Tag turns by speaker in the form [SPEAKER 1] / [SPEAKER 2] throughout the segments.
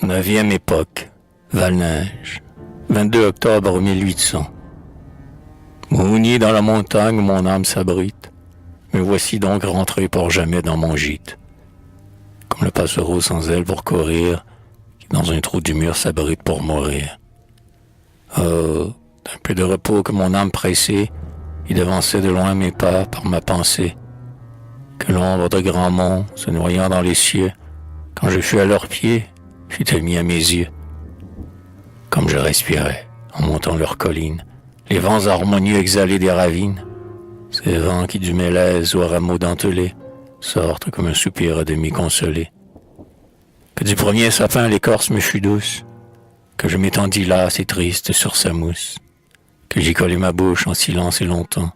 [SPEAKER 1] Neuvième époque, Val-Neige, 22 octobre 1800. Mounier dans la montagne où mon âme s'abrite, me voici donc rentré pour jamais dans mon gîte. Comme le passereau sans aile pour courir, qui dans un trou du mur s'abrite pour mourir. Oh, d'un peu de repos que mon âme pressée, y devançait de loin mes pas par ma pensée. Que l'ombre de grands monts, se noyant dans les cieux, quand je fus à leurs pieds, fut mis à mes yeux. Comme je respirais, en montant leurs collines, les vents harmonieux exhalés des ravines, ces vents qui du mélèze aux rameaux dentelés sortent comme un soupir à demi consolé. Que du premier sapin l'écorce me fut douce, que je m'étendis là assez triste sur sa mousse, que j'y collai ma bouche en silence et longtemps,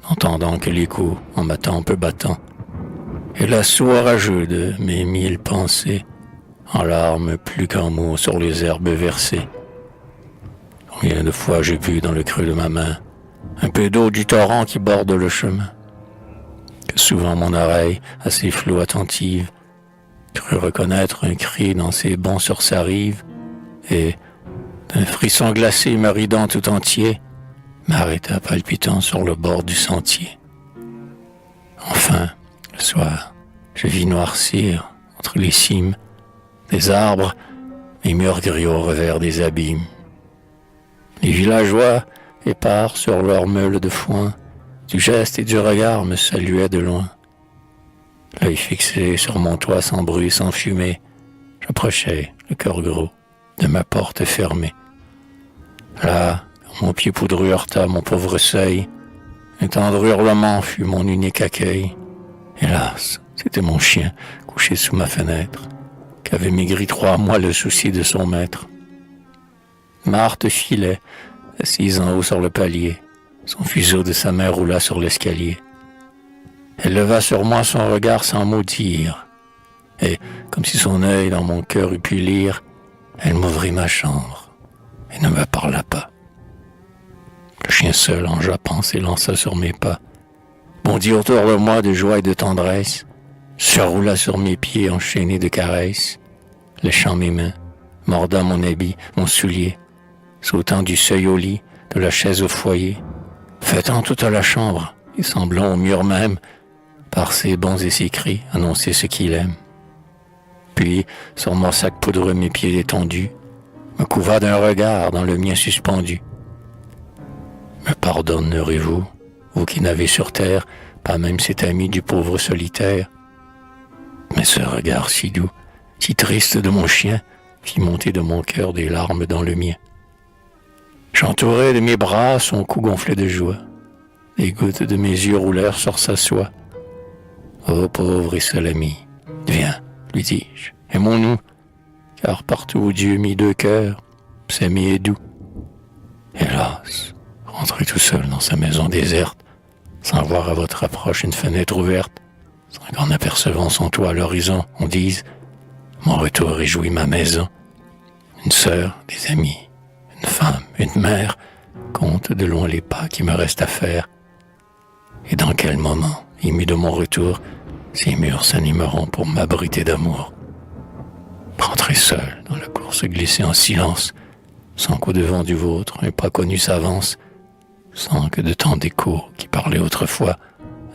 [SPEAKER 1] n'entendant que l'écho en ma tempe battant, et l'assaut orageux de mes mille pensées, en larmes plus qu'en mots sur les herbes versées. Combien de fois j'ai vu dans le creux de ma main un peu d'eau du torrent qui borde le chemin, que souvent mon oreille, à ses flots attentive, crut reconnaître un cri dans ses bonds sur sa rive, et, d'un frisson glacé me ridant tout entier, m'arrêta palpitant sur le bord du sentier. Enfin, le soir, je vis noircir, entre les cimes, des arbres, mes murs gris au revers des abîmes. Les villageois, épars sur leurs meules de foin, du geste et du regard me saluaient de loin. L'œil fixé sur mon toit sans bruit, sans fumée, j'approchais, le cœur gros, de ma porte fermée. Là, mon pied poudreux heurta mon pauvre seuil, un tendre hurlement fut mon unique accueil. Hélas, c'était mon chien, couché sous ma fenêtre, qu'avait maigri 3 mois le souci de son maître. Marthe filait, assise en haut sur le palier, son fuseau de sa main roula sur l'escalier. Elle leva sur moi son regard sans mot dire, et, comme si son œil dans mon cœur eût pu lire, elle m'ouvrit ma chambre et ne me parla pas. Le chien seul, en jappant, s'élança sur mes pas, bondit autour de moi de joie et de tendresse, se roula sur mes pieds enchaînés de caresses, léchant mes mains, mordant mon habit, mon soulier, sautant du seuil au lit, de la chaise au foyer, fêtant toute la chambre et semblant au mur même, par ses bonds et ses cris, annoncer ce qu'il aime. Puis, sur mon sac poudreux mes pieds détendus, me couva d'un regard dans le mien suspendu. Me pardonnerez-vous, vous qui n'avez sur terre pas même cet ami du pauvre solitaire? Mais ce regard si doux, si triste de mon chien, fit monter de mon cœur des larmes dans le mien. J'entourai de mes bras son cou gonflé de joie. Les gouttes de mes yeux roulèrent sur sa soie. Ô pauvre et seul ami, viens, lui dis-je, aimons-nous, car partout où Dieu mit 2 cœurs, s'aimer est doux. Hélas, rentrez tout seul dans sa maison déserte, sans voir à votre approche une fenêtre ouverte, sans qu'en apercevant son toit à l'horizon, on dise « Mon retour réjouit ma maison ». Une sœur, des amis, une femme, une mère, comptent de loin les pas qui me restent à faire. Et dans quel moment, ému de mon retour, ces murs s'animeront pour m'abriter d'amour. Rentrez seul dans la course glissée en silence, sans qu'au-devant du vôtre un pas connu s'avance, sans que de tant d'échos qui parlaient autrefois,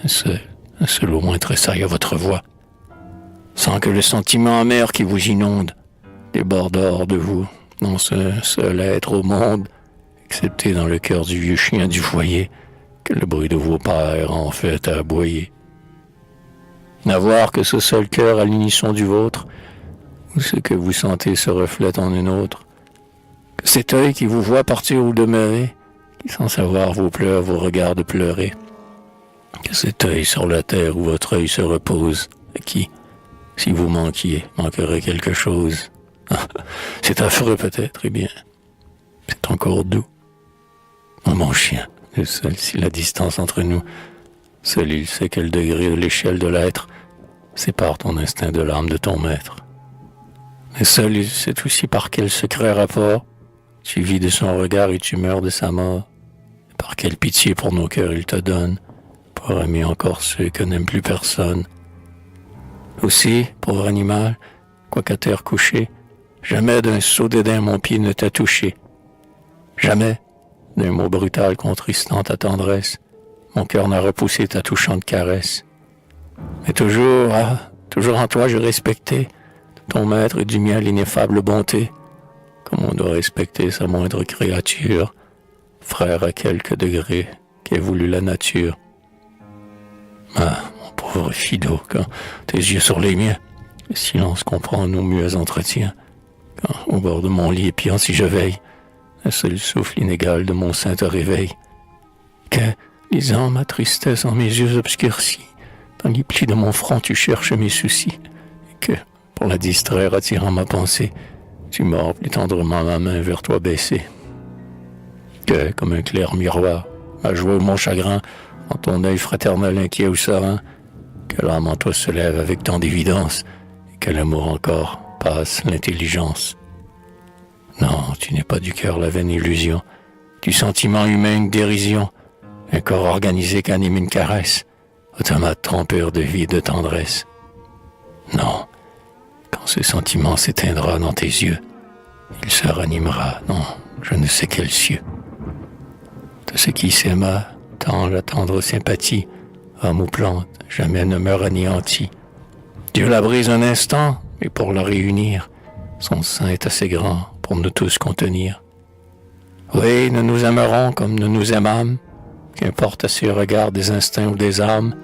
[SPEAKER 1] un seul au moins tressaille à votre voix, sans que le sentiment amer qui vous inonde déborde hors de vous, non ce seul être au monde, excepté dans le cœur du vieux chien du foyer, que le bruit de vos pères en fait à aboyer. N'avoir que ce seul cœur à l'unisson du vôtre, où ce que vous sentez se reflète en un autre, que cet œil qui vous voit partir ou demeurer, qui sans savoir vos pleurs vous regarde pleurer, que cet œil sur la terre où votre œil se repose, et qui, si vous manquiez, manquerait quelque chose. C'est affreux peut-être, eh bien, c'est encore doux. Oh mon chien, le seul, si la distance entre nous, seul il sait quel degré de l'échelle de l'être sépare ton instinct de l'âme de ton maître. Mais seul il sait aussi par quel secret rapport tu vis de son regard et tu meurs de sa mort, et par quelle pitié pour nos cœurs il te donne, pour aimer encore ceux que n'aime plus personne. Aussi, pauvre animal, quoiqu'à terre couché, Jamais d'un saut dédain mon pied ne t'a touché. Jamais d'un mot brutal contristant ta tendresse, mon cœur n'a repoussé ta touchante caresse. Mais toujours, toujours en toi je respectais ton maître et du mien l'ineffable bonté, comme on doit respecter sa moindre créature, frère à quelque degré qu'ait voulu la nature. Ah, mon pauvre Fido, quand tes yeux sur les miens, le silence comprend nos muets entretiens, quand au bord de mon lit épiant si je veille, un seul souffle inégal de mon sein te réveille, que, lisant ma tristesse en mes yeux obscurcis, dans les plis de mon front tu cherches mes soucis, et que, pour la distraire attirant ma pensée, tu mords plus tendrement ma main vers toi baissée. Que, comme un clair miroir, ma joie ou mon chagrin, en ton œil fraternel inquiet ou serein, que l'âme en toi se lève avec tant d'évidence, et que l'amour encore passe l'intelligence. Non, tu n'es pas du cœur la vaine illusion, du sentiment humain une dérision, un corps organisé qu'anime une caresse, automate trompeur de vie et de tendresse. Non, quand ce sentiment s'éteindra dans tes yeux, il se ranimera dans je ne sais quel cieux. De ce qui s'aima, tant la tendre sympathie, homme ou plante, jamais ne meurt anéanti. Dieu la brise un instant, mais pour la réunir, son sein est assez grand pour nous tous contenir. Oui, nous nous aimerons comme nous nous aimâmes, qu'importe à ces regards des instincts ou des âmes,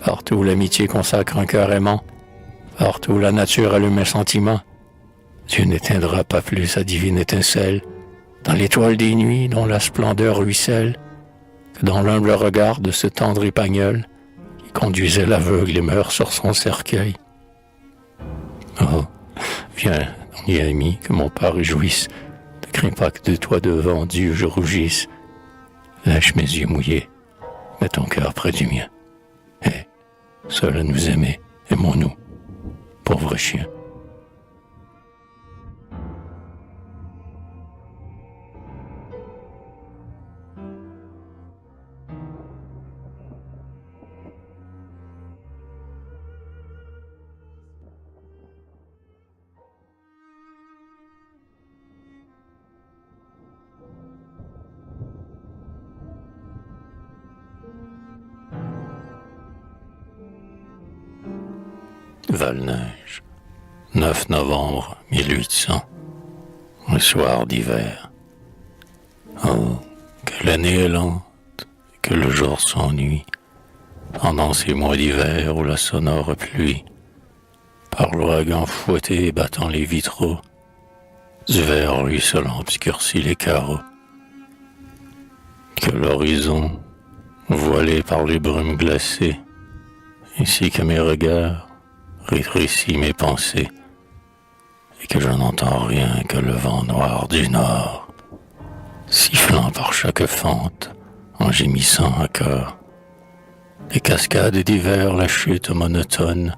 [SPEAKER 1] partout où l'amitié consacre un cœur aimant, partout où la nature allume un sentiment, Dieu n'éteindra pas plus sa divine étincelle, dans l'étoile des nuits dont la splendeur ruisselle, que dans l'humble regard de ce tendre épagnol qui conduisait l'aveugle et meurt sur son cercueil. Oh, viens, mon ami, que mon pas réjouisse, ne crains pas que de toi devant Dieu je rougisse. Lâche mes yeux mouillés, mets ton cœur près du mien. Et, seul à nous aimer, aimons-nous, pauvre chien. Val-Neige, 9 novembre 1800, un soir d'hiver. Oh, que l'année est lente, que le jour s'ennuie, pendant ces mois d'hiver où la sonore pluie, par l'ouragan fouetté battant les vitraux, du verre ruisselant obscurcit les carreaux. Que l'horizon, voilé par les brumes glacées, ainsi que mes regards, rétrécit mes pensées, et que je n'entends rien que le vent noir du nord, sifflant par chaque fente, en gémissant à cœur. Les cascades d'hiver, la chute monotone,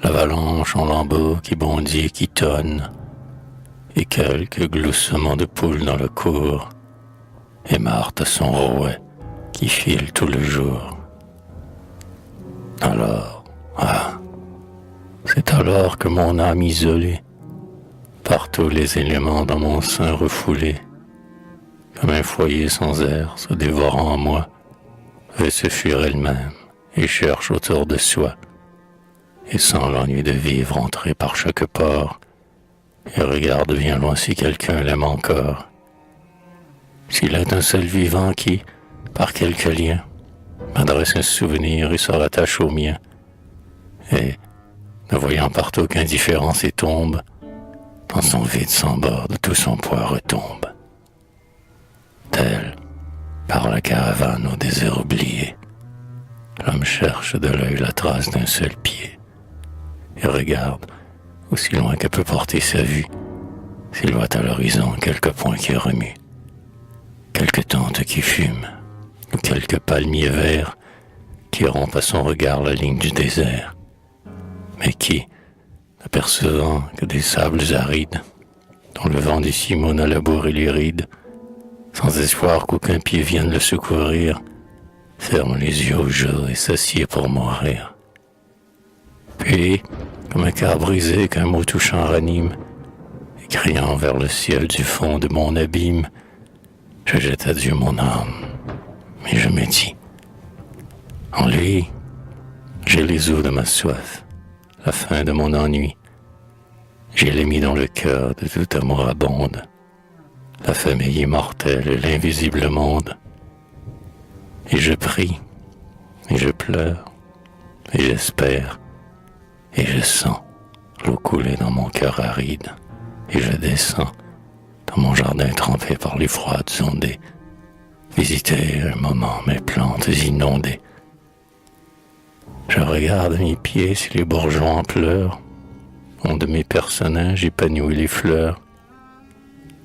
[SPEAKER 1] l'avalanche en lambeaux qui bondit et qui tonne, et quelques gloussements de poules dans le cours, et Marthe son rouet qui file tout le jour. Alors, c'est alors que mon âme isolée, par tous les éléments dans mon sein refoulé, comme un foyer sans air se dévorant en moi, veut se fuir elle-même et cherche autour de soi, et sans l'ennui de vivre entrer par chaque pore, et regarde bien loin si quelqu'un l'aime encore. S'il est un seul vivant qui, par quelque lien, m'adresse un souvenir et se rattache au mien, et, ne voyant partout qu'indifférence et tombe, dans son vide sans bord tout son poids retombe. Tel, par la caravane au désert oublié, l'homme cherche de l'œil la trace d'un seul pied, et regarde, aussi loin que peut porter sa vue, s'il voit à l'horizon quelques points qui remuent, quelques tentes qui fument, ou quelques palmiers verts qui rompent à son regard la ligne du désert, mais qui, n'apercevant que des sables arides, dont le vent des cimaux n'a labouré les rides, sans espoir qu'aucun pied vienne le secourir, ferme les yeux au jour et s'assied pour mourir. Puis, comme un cœur brisé qu'un mot touchant ranime, criant vers le ciel du fond de mon abîme, je jette à Dieu mon âme, et je me dis, en lui, j'ai les eaux de ma soif, la fin de mon ennui. J'ai les mis dans le cœur de tout amour abonde, la famille immortelle et l'invisible monde. Et je prie, et je pleure, et j'espère, et je sens l'eau couler dans mon cœur aride, et je descends dans mon jardin trempé par les froides ondées, visiter un moment mes plantes inondées. Je regarde mes pieds si les bourgeons en pleurent, ont de mes personnages épanouis les fleurs.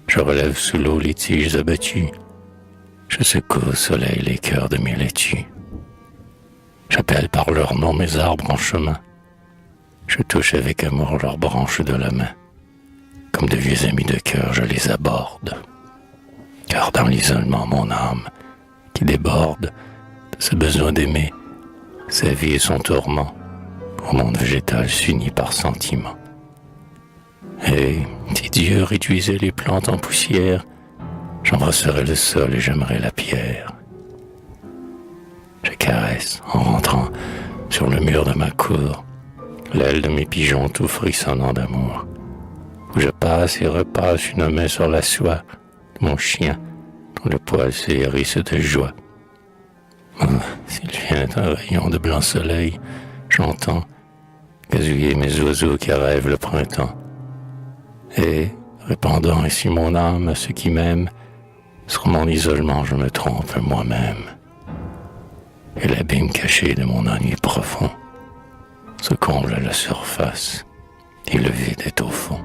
[SPEAKER 1] Je relève sous l'eau les tiges abattues, je secoue au soleil les cœurs de mes laitues. J'appelle par leur nom mes arbres en chemin, je touche avec amour leurs branches de la main. Comme de vieux amis de cœur, je les aborde, car dans l'isolement mon âme, qui déborde de ce besoin d'aimer, sa vie et son tourment, au monde végétal s'unit par sentiment. Et si Dieu réduisait les plantes en poussière, j'embrasserais le sol et j'aimerais la pierre. Je caresse, en rentrant sur le mur de ma cour, l'aile de mes pigeons tout frissonnant d'amour, où je passe et repasse une main sur la soie de mon chien, dont le poil s'hérisse de joie. S'il vient un rayon de blanc soleil, j'entends gazouiller mes oiseaux qui rêvent le printemps. Et, répandant ainsi mon âme à ceux qui m'aiment, sur mon isolement je me trompe moi-même. Et l'abîme caché de mon ennui profond se comble à la surface et le vide est au fond.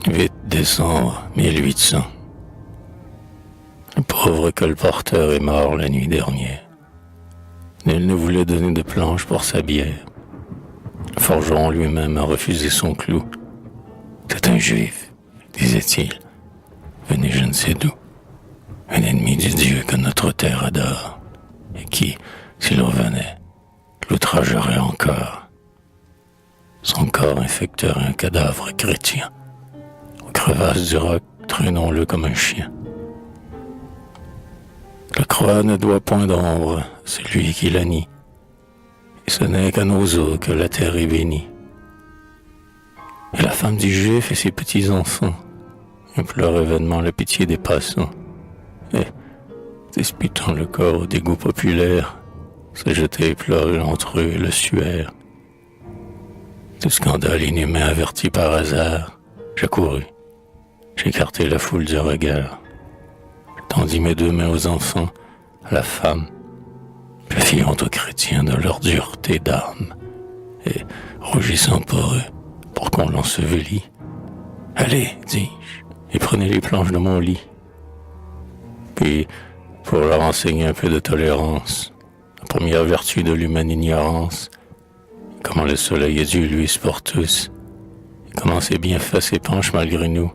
[SPEAKER 1] « 8 décembre 1800. Le pauvre colporteur est mort la nuit dernière. Nul ne voulait donner de planche pour sa bière. Le forgeron lui-même a refusé son clou. C'est un juif, disait-il, venu je ne sais d'où, un ennemi du Dieu que notre terre adore, et qui, s'il revenait, l'outragerait encore. Son corps infecterait un cadavre chrétien. Crevasse du roc, traînons-le comme un chien. La croix ne doit point d'ombre, celui qui la nie, et ce n'est qu'à nos eaux que la terre est bénie. Et la femme du juif et ses petits-enfants implorent vainement la pitié des passants, et, disputant le corps au dégoût populaire, se jetaient pleurer entre eux le suaire. Du scandale inhumain averti par hasard, j'accourus. J'écartai la foule du regard. Je tendis mes deux mains aux enfants, à la femme. Je fis honte aux chrétiens de leur dureté d'âme. Et, rougissant pour eux, pour qu'on l'ensevelît, « Allez, dis-je, et prenez les planches de mon lit. » Puis, pour leur enseigner un peu de tolérance, la première vertu de l'humaine ignorance, comment le soleil est dû luise pour tous, et comment ses bienfaits s'épanchent malgré nous,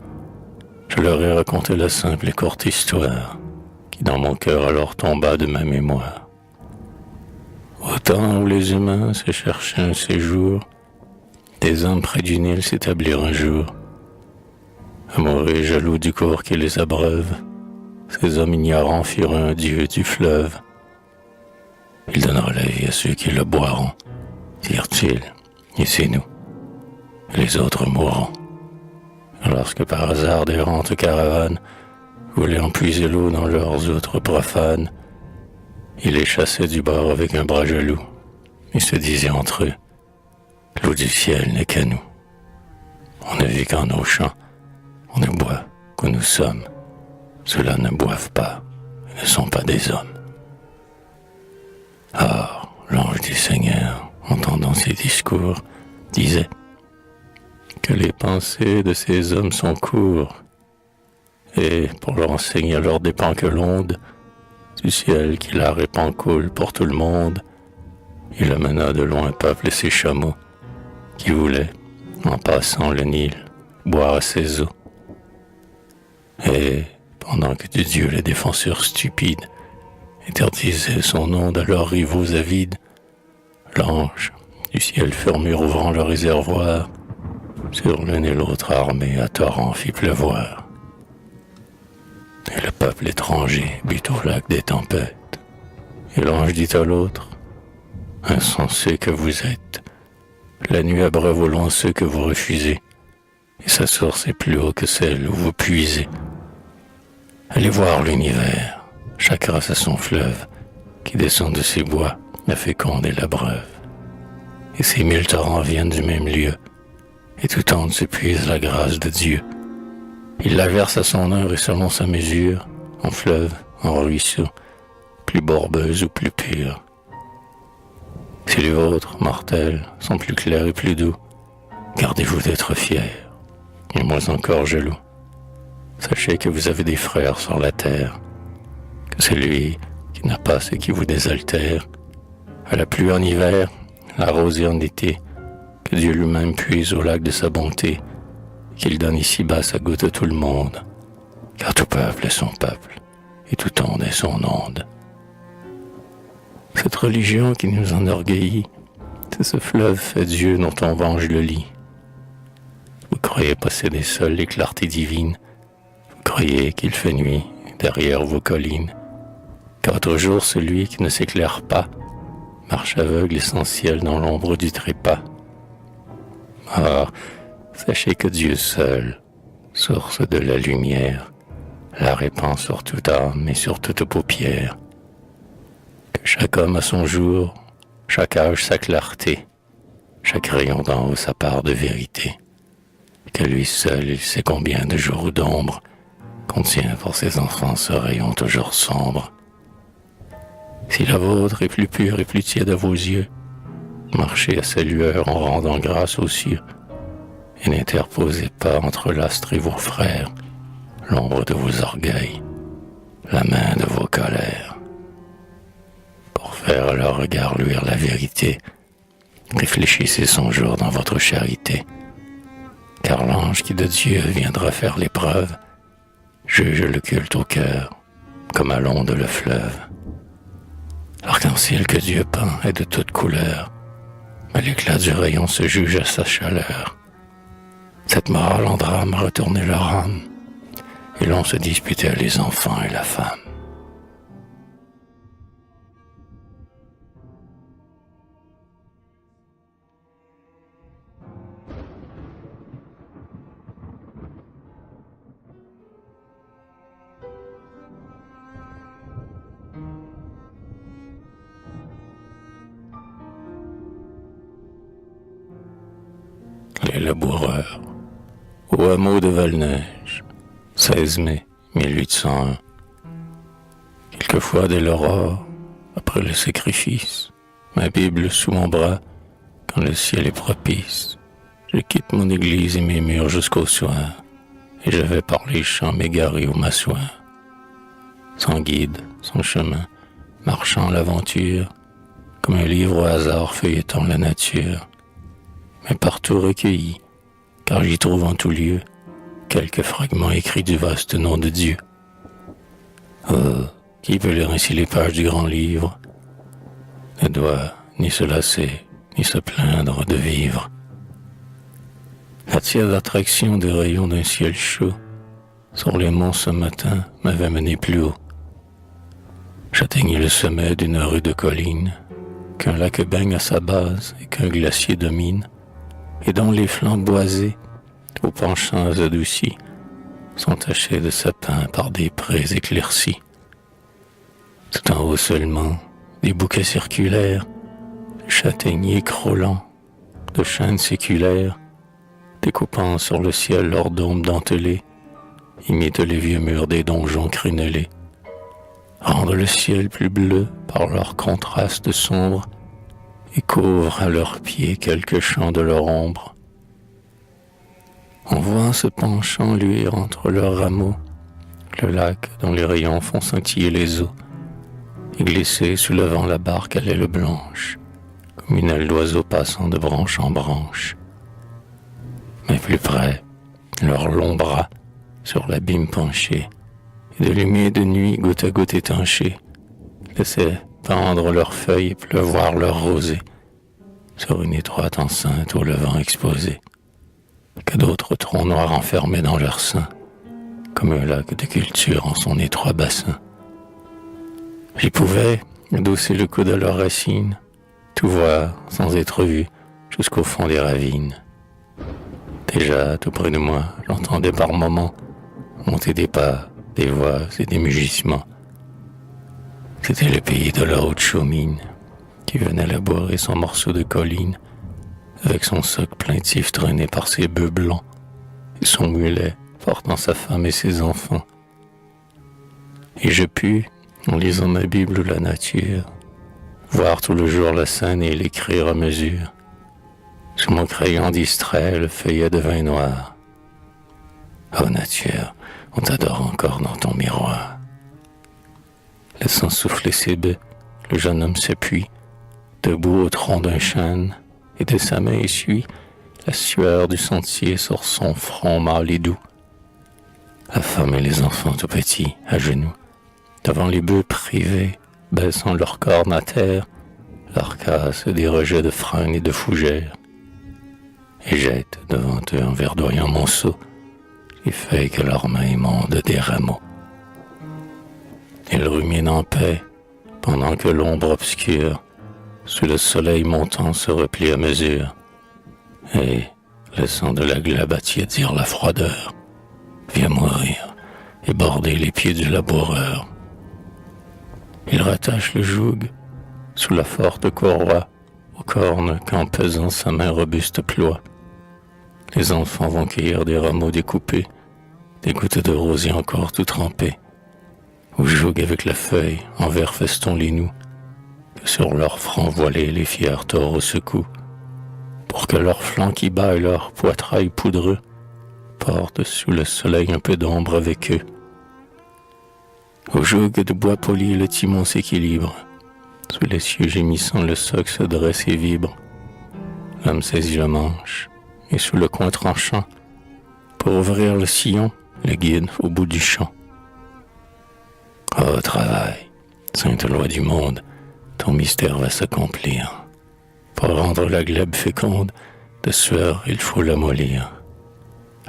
[SPEAKER 1] je leur ai raconté la simple et courte histoire, qui dans mon cœur alors tomba de ma mémoire. Au temps où les humains se cherchaient un séjour, des hommes près du Nil s'établirent un jour. Amoureux et jaloux du cours qui les abreuve, ces hommes ignorants firent un dieu du fleuve. Il donnera la vie à ceux qui le boiront, dirent-ils, et c'est nous. Les autres mourront. Lorsque par hasard d'errantes caravanes voulaient en puiser l'eau dans leurs outres profanes, ils les chassaient du bord avec un bras jaloux, et se disaient entre eux, l'eau du ciel n'est qu'à nous. On ne vit qu'en nos champs, on ne boit que nous sommes. Ceux-là ne boivent pas, et ne sont pas des hommes. Or, l'ange du Seigneur, entendant ces discours, disait, que les pensées de ces hommes sont courts, et pour leur enseigner à leur dépend que l'onde du ciel qui la répand coule pour tout le monde, il amena de loin un peuple et ses chameaux, qui voulaient, en passant le Nil, boire à ses eaux. Et pendant que du Dieu les défenseurs stupides interdisaient son onde à leurs rivaux avides, l'ange du ciel furmure ouvrant le réservoir, sur l'un et l'autre armée à torrent fit pleuvoir. Et le peuple étranger but au lac des tempêtes, et l'ange dit à l'autre, insensé que vous êtes, la nuit abreuve au loin ceux que vous refusez, et sa source est plus haut que celle où vous puisez. Allez voir l'univers, chaque race a son fleuve, qui descend de ses bois, la féconde et la breuve. Et ces 1000 torrents viennent du même lieu, et tout onde s'épuise la grâce de Dieu. Il la verse à son heure et selon sa mesure, en fleuve, en ruisseau, plus bourbeuse ou plus pure. Si les vôtres, mortels, sont plus clairs et plus doux, gardez-vous d'être fiers, et moins encore jaloux. Sachez que vous avez des frères sur la terre, que celui qui n'a pas ce qui vous désaltère, à la pluie en hiver, la rosée en été, que Dieu lui-même puise au lac de sa bonté, qu'il donne ici-bas sa goutte à tout le monde, car tout peuple est son peuple, et tout onde est son onde. Cette religion qui nous enorgueillit, c'est ce fleuve fait Dieu dont on venge le lit. Vous croyez posséder seul les clartés divines, vous croyez qu'il fait nuit derrière vos collines, qu'autre jour celui qui ne s'éclaire pas marche aveugle essentiel dans l'ombre du trépas. Ah, sachez que Dieu seul, source de la lumière, la répand sur toute âme et sur toute paupière. Que chaque homme a son jour, chaque âge sa clarté, chaque rayon d'en haut sa part de vérité. Que lui seul, il sait combien de jours ou d'ombre contient pour ses enfants ce rayon toujours sombre. Si la vôtre est plus pure et plus tiède à vos yeux, marchez à sa lueur en rendant grâce aux cieux, et n'interposez pas entre l'astre et vos frères l'ombre de vos orgueils, la main de vos colères. Pour faire à leur regard luire la vérité, réfléchissez son jour dans votre charité, car l'ange qui de Dieu viendra faire l'épreuve juge le culte au cœur, comme à l'onde le fleuve. L'arc-en-ciel que Dieu peint est de toutes couleurs, mais l'éclat du rayon se juge à sa chaleur. Cette morale en drame retournait leur âme, et l'on se disputait les enfants et la femme. Les laboureurs, au hameau de Valneige, 16 mai 1801. Quelquefois dès l'aurore, après le sacrifice, ma Bible sous mon bras, quand le ciel est propice, je quitte mon église et mes murs jusqu'au soir, et je vais par les champs m'égarer ou m'asseoir. Sans guide, sans chemin, marchant l'aventure, comme un livre au hasard feuilletant la nature, mais partout recueilli, car j'y trouve en tout lieu quelques fragments écrits du vaste nom de Dieu. Oh, qui peut lire ainsi les pages du grand livre, ne doit ni se lasser, ni se plaindre de vivre. La tiède attraction des rayons d'un ciel chaud sur les monts ce matin m'avait mené plus haut. J'atteignis le sommet d'une rude colline qu'un lac baigne à sa base et qu'un glacier domine, et dont les flancs boisés, aux penchants adoucis, sont tachés de sapins par des prés éclaircis. Tout en haut seulement, des bouquets circulaires, de châtaigniers crôlants, de chênes séculaires, découpant sur le ciel leurs dômes dentelés, imitent les vieux murs des donjons crénelés, rendent le ciel plus bleu par leur contraste sombre, et couvrent à leurs pieds quelques champs de leur ombre. On voit se penchant luire entre leurs rameaux le lac dont les rayons font scintiller les eaux, et glisser sous le vent la barque à l'aile blanche, comme une aile d'oiseau passant de branche en branche. Mais plus près, leurs longs bras sur l'abîme penché, et de l'humide nuit goutte à goutte étanchée, laissaient tendre leurs feuilles et pleuvoir leurs rosées sur une étroite enceinte au levant exposée, que d'autres troncs noirs enfermaient dans leur sein, comme un lac de culture en son étroit bassin. J'y pouvais, adosser le coude à leurs racines, tout voir sans être vu jusqu'au fond des ravines. Déjà, tout près de moi, j'entendais par moments monter des pas, des voix et des mugissements. C'était le pays de la haute chaumine, qui venait labourer son morceau de colline, avec son soc plaintif traîné par ses bœufs blancs, et son mulet portant sa femme et ses enfants. Et je pus, en lisant ma Bible ou la nature, voir tout le jour la scène et l'écrire à mesure. Sous mon crayon distrait, le feuillet de vin noir. Oh nature, on t'adore encore dans ton miroir. Laissant souffler ses baies, le jeune homme s'appuie, debout au tronc d'un chêne, et de sa main essuie la sueur du sentier sur son front mâle et doux. La femme et les enfants tout petits, à genoux, devant les bœufs privés, baissant leurs cornes à terre, leur cassent des rejets de frênes et de fougères, et jettent devant eux en verdoyant monceau les feuilles que leurs mains émondent des rameaux. Ils ruminent en paix, pendant que l'ombre obscure, sous le soleil montant, se replie à mesure, et, laissant de la glabe attiédir la froideur, vient mourir et border les pieds du laboureur. Il rattache le joug sous la forte courroie aux cornes qu'en pesant sa main robuste ploie. Les enfants vont cueillir des rameaux découpés, des gouttes de rosier encore tout trempées, ou jouent avec la feuille en vert feston les noux, que sur leurs fronts voilés les fiers taureaux secouent, pour que leurs flancs qui bat et leurs poitrails poudreux portent sous le soleil un peu d'ombre avec eux. Au joug de bois poli le timon s'équilibre, sous les cieux gémissants le soc se dresse et vibre. L'homme saisit le manche, et sous le coin tranchant, pour ouvrir le sillon, le guide au bout du champ. Oh travail, sainte loi du monde, ton mystère va s'accomplir. Pour rendre la glèbe féconde, de sueur il faut l'amollir.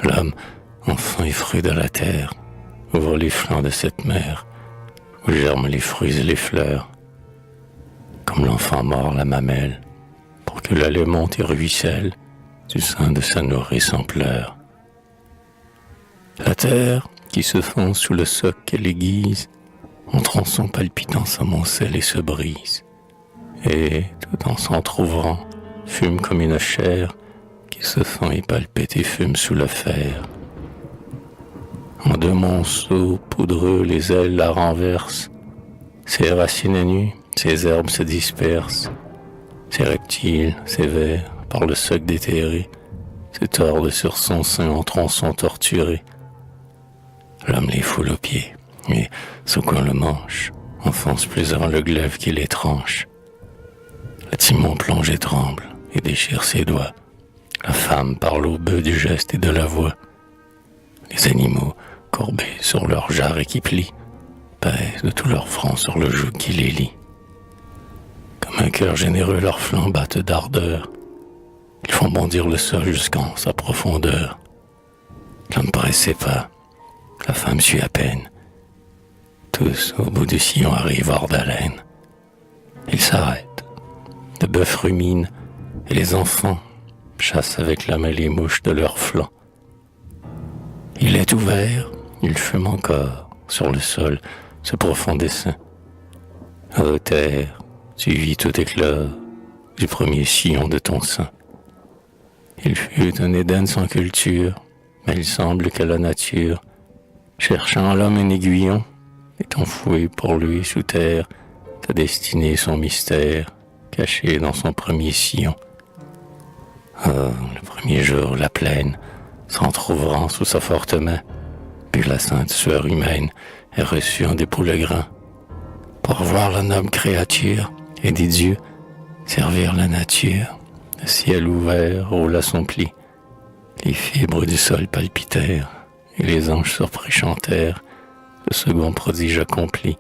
[SPEAKER 1] L'homme, enfant et fruit de la terre, ouvre les flancs de cette mer, où germent les fruits et les fleurs. Comme l'enfant mord la mamelle, pour que le lait monte et ruisselle du sein de sa nourrice en pleurs. La terre, qui se fond sous le soc qu'elle aiguise, en tronçon palpitant s'amoncelle et se brise, et, tout en s'entr'ouvrant, fume comme une chair qui se fend et palpite et fume sous le fer. En deux monceaux poudreux, les ailes la renversent, ses racines nues, ses herbes se dispersent, ses reptiles, ses vers, par le soc déterré, se tordent sur son sein en tronçons torturés. L'homme les foule aux pieds, et, secouant le manche, enfonce plus avant le glaive qui les tranche. Le timon plonge et tremble, et déchire ses doigts. La femme parle au bœuf du geste et de la voix. Les animaux, courbés sur leurs jarres et qui plient, pèsent de tout leur front sur le joug qui les lie. Comme un cœur généreux, leurs flancs battent d'ardeur. Ils font bondir le sol jusqu'en sa profondeur. L'homme presse ses pas, la femme suit à peine. Tous, au bout du sillon, arrivent hors d'haleine. Ils s'arrêtent. Le bœuf rumine, et les enfants chassent avec la main les mouches de leurs flancs. Il est ouvert, il fume encore, sur le sol, ce profond dessin. Ô terre, tu vis tout éclore du premier sillon de ton sein. Il fut un Éden sans culture, mais il semble que la nature, cherchant en l'homme un aiguillon, est enfouie pour lui sous terre sa destinée, son mystère, caché dans son premier sillon. Oh, le premier jour, la plaine, s'entr'ouvrant sous sa forte main, puis la sainte sueur humaine est reçue en dépouille le grain, pour voir la noble créature et des dieux servir la nature. Le ciel ouvert roule à son pli, les fibres du sol palpitèrent, et les anges surpris chantèrent le second prodige accompli.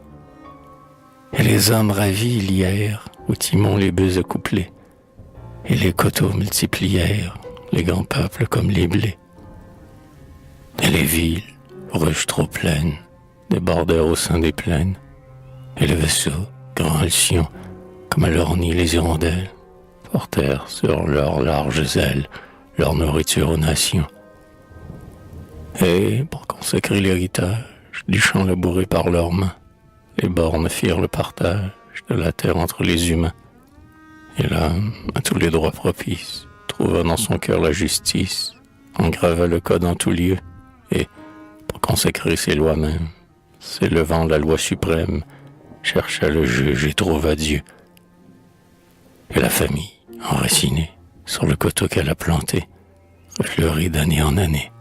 [SPEAKER 1] Et les hommes ravis lièrent au timon les bœufs accouplés, et les coteaux multiplièrent les grands peuples comme les blés. Et les villes, ruches trop pleines, débordèrent au sein des plaines, et les vaisseaux, grands alcyons, comme à leur nid les hirondelles, portèrent sur leurs larges ailes leur nourriture aux nations. Et, pour consacrer l'héritage du champ labouré par leurs mains, les bornes firent le partage de la terre entre les humains. Et l'homme, à tous les droits propices, trouva dans son cœur la justice, engrava le code en tout lieu, et, pour consacrer ses lois mêmes, s'élevant la loi suprême, chercha le juge et trouva Dieu. Et la famille, enracinée sur le coteau qu'elle a planté, refleurit d'année en année,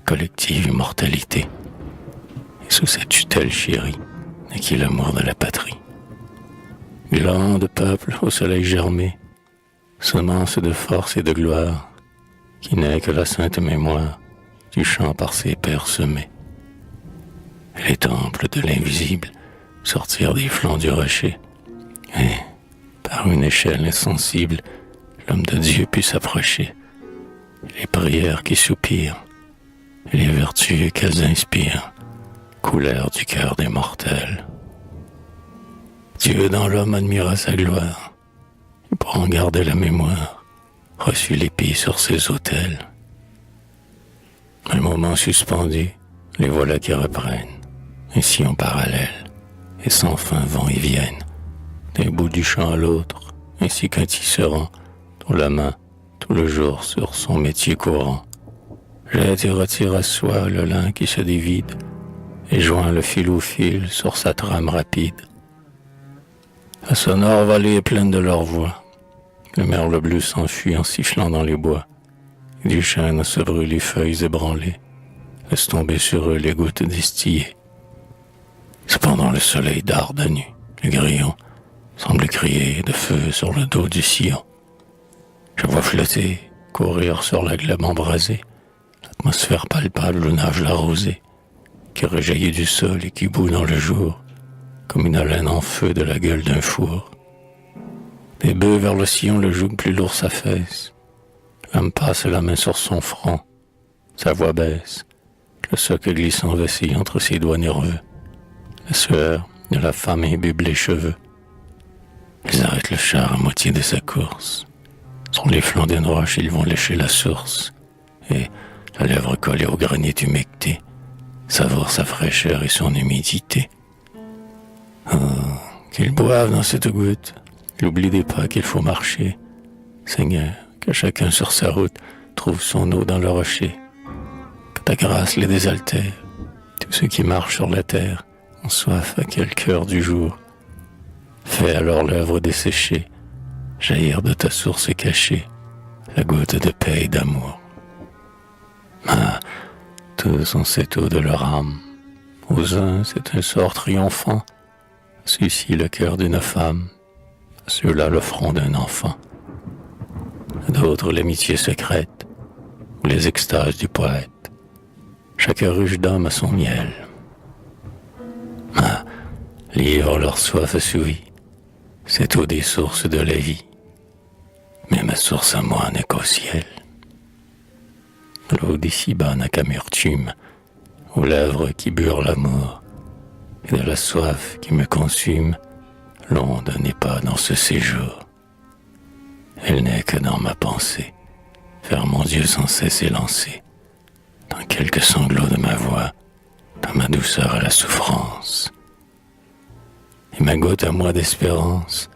[SPEAKER 1] collective immortalité. Et sous cette tutelle chérie, naquit l'amour de la patrie. Gland de peuple au soleil germé, semence de force et de gloire, qui n'est que la sainte mémoire du chant par ses pères semé. Les temples de l'invisible sortirent des flancs du rocher, et, par une échelle insensible, l'homme de Dieu put s'approcher. Les prières qui soupirent, et les vertus qu'elles inspirent, coulèrent du cœur des mortels. Dieu dans l'homme admira sa gloire, et pour en garder la mémoire, reçut l'épée sur ses autels. Un moment suspendu, les voilà qui reprennent, ainsi en parallèle, et sans fin vont et viennent, d'un bout du champ à l'autre, ainsi qu'un tisserand, dont la main, tout le jour, sur son métier courant, jette et retire à soi le lin qui se dévide, et joint le fil au fil sur sa trame rapide. La sonore vallée est pleine de leur voix, le merle bleu s'enfuit en sifflant dans les bois, et du chêne se brûlent les feuilles ébranlées, laisse tomber sur eux les gouttes distillées. Cependant le soleil darde à nu, le grillon semble crier de feu sur le dos du sillon. Je vois flotter, courir sur la glèbe embrasée, l'atmosphère palpable où nage la rosée, qui rejaillit du sol et qui bout dans le jour, comme une haleine en feu de la gueule d'un four. Des bœufs vers le sillon le joug plus lourd s'affaisse, l'homme passe la main sur son front, sa voix baisse, le socle glissant vacille entre ses doigts nerveux, la sueur de la femme imbibe les cheveux. Ils arrêtent le char à moitié de sa course. Sur les flancs d'une roche, ils vont lécher la source, et, la lèvre collée au granit humecté, savourent sa fraîcheur et son humidité. Oh, qu'ils boivent dans cette goutte, l'oubli des pas qu'il faut marcher. Seigneur, que chacun sur sa route trouve son eau dans le rocher. Que ta grâce les désaltère, tous ceux qui marchent sur la terre ont soif à quelque heure du jour. Fais alors l'œuvre desséchée, jaillir de ta source cachée, la goutte de paix et d'amour. Ah, tous ont cette eau de leur âme. Aux uns, c'est un sort triomphant, à ceux-ci le cœur d'une femme, à ceux-là le front d'un enfant. À d'autres l'amitié secrète, ou les extases du poète. Chaque ruche d'homme a son miel. Ah, livre leur soif assouvie, cette eau des sources de la vie. Mais ma source à moi n'est qu'au ciel. L'eau d'ici-bas n'a qu'amertume, aux lèvres qui burent l'amour, et de la soif qui me consume, l'onde n'est pas dans ce séjour. Elle n'est que dans ma pensée, vers mon Dieu sans cesse élancé, dans quelques sanglots de ma voix, dans ma douceur à la souffrance. Et ma goutte à moi d'espérance,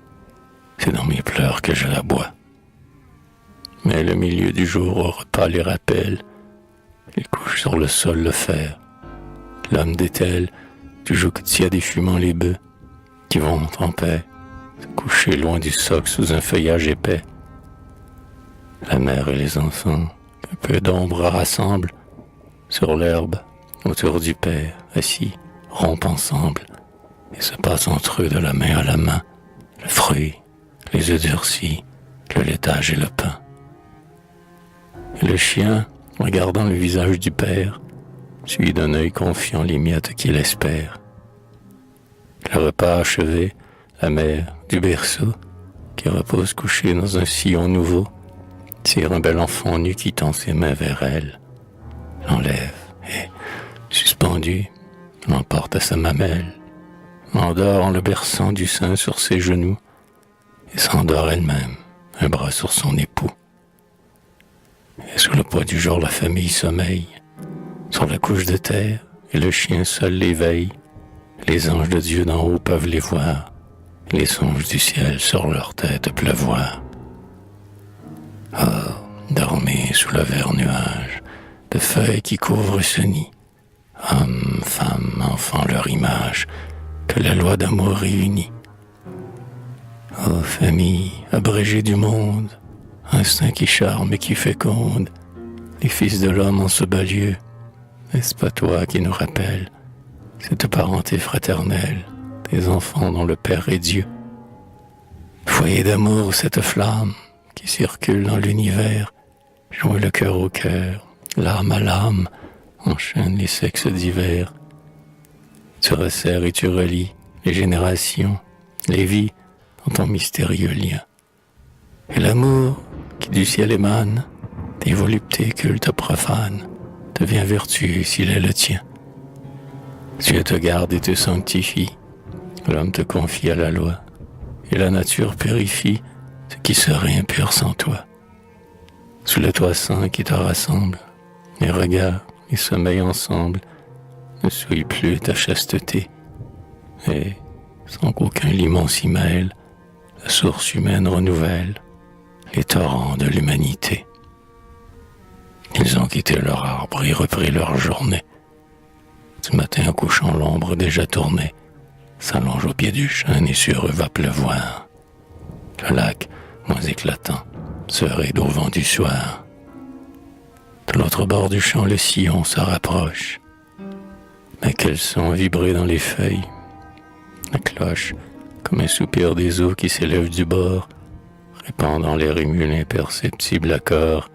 [SPEAKER 1] c'est dans mes pleurs que je la bois. Mais le milieu du jour au repas les rappelle, ils couchent sur le sol le fer. L'homme dételle du joug tiède et fumant les bœufs, qui vont en paix, se coucher loin du soc sous un feuillage épais. La mère et les enfants qu'un peu d'ombre rassemble sur l'herbe autour du père, assis, rompent ensemble et se passent entre eux de la main à la main, le fruit, les œufs durcis, le laitage et le pain. Et le chien, regardant le visage du père, suit d'un œil confiant les miettes qu'il espère. Le repas achevé, la mère du berceau, qui repose couchée dans un sillon nouveau, tire un bel enfant nu qui tend ses mains vers elle, l'enlève et, suspendu, l'emporte à sa mamelle, l'endort en le berçant du sein sur ses genoux et s'endort elle-même, un bras sur son époux. Et sous le poids du jour, la famille sommeille sur la couche de terre et le chien seul l'éveille. Les anges de Dieu d'en haut peuvent les voir, les songes du ciel sur leur tête pleuvoir. Oh, dormez sous le vert nuage de feuilles qui couvrent ce nid. Hommes, femmes, enfants, leur image, que la loi d'amour réunit. Oh, famille, abrégée du monde, instinct qui charme et qui féconde, les fils de l'homme en ce bas lieu, n'est-ce pas toi qui nous rappelle cette parenté fraternelle des enfants dont le Père est Dieu? Foyer d'amour, cette flamme qui circule dans l'univers, joint le cœur au cœur, l'âme à l'âme, enchaîne les sexes divers. Tu resserres et tu relis les générations, les vies dans ton mystérieux lien. Et l'amour qui du ciel émane, des voluptés cultes profanes, devient vertueux s'il est le tien. Dieu te garde et te sanctifie, l'homme te confie à la loi, et la nature purifie ce qui serait impur sans toi. Sous le toit saint qui te rassemble, les regards, les sommeils ensemble, ne souillent plus ta chasteté, et, sans qu'aucun limon s'y mêle, la source humaine renouvelle les torrents de l'humanité. Ils ont quitté leur arbre et repris leur journée. Ce matin, en couchant, l'ombre déjà tournée s'allonge au pied du chêne et sur eux va pleuvoir. Le lac, moins éclatant, se ride au vent du soir. De l'autre bord du champ, le sillon se rapproche. Mais quels sons vibrés dans les feuilles. La cloche, comme un soupir des eaux qui s'élèvent du bord, répand dans l'air ému l'imperceptible accord,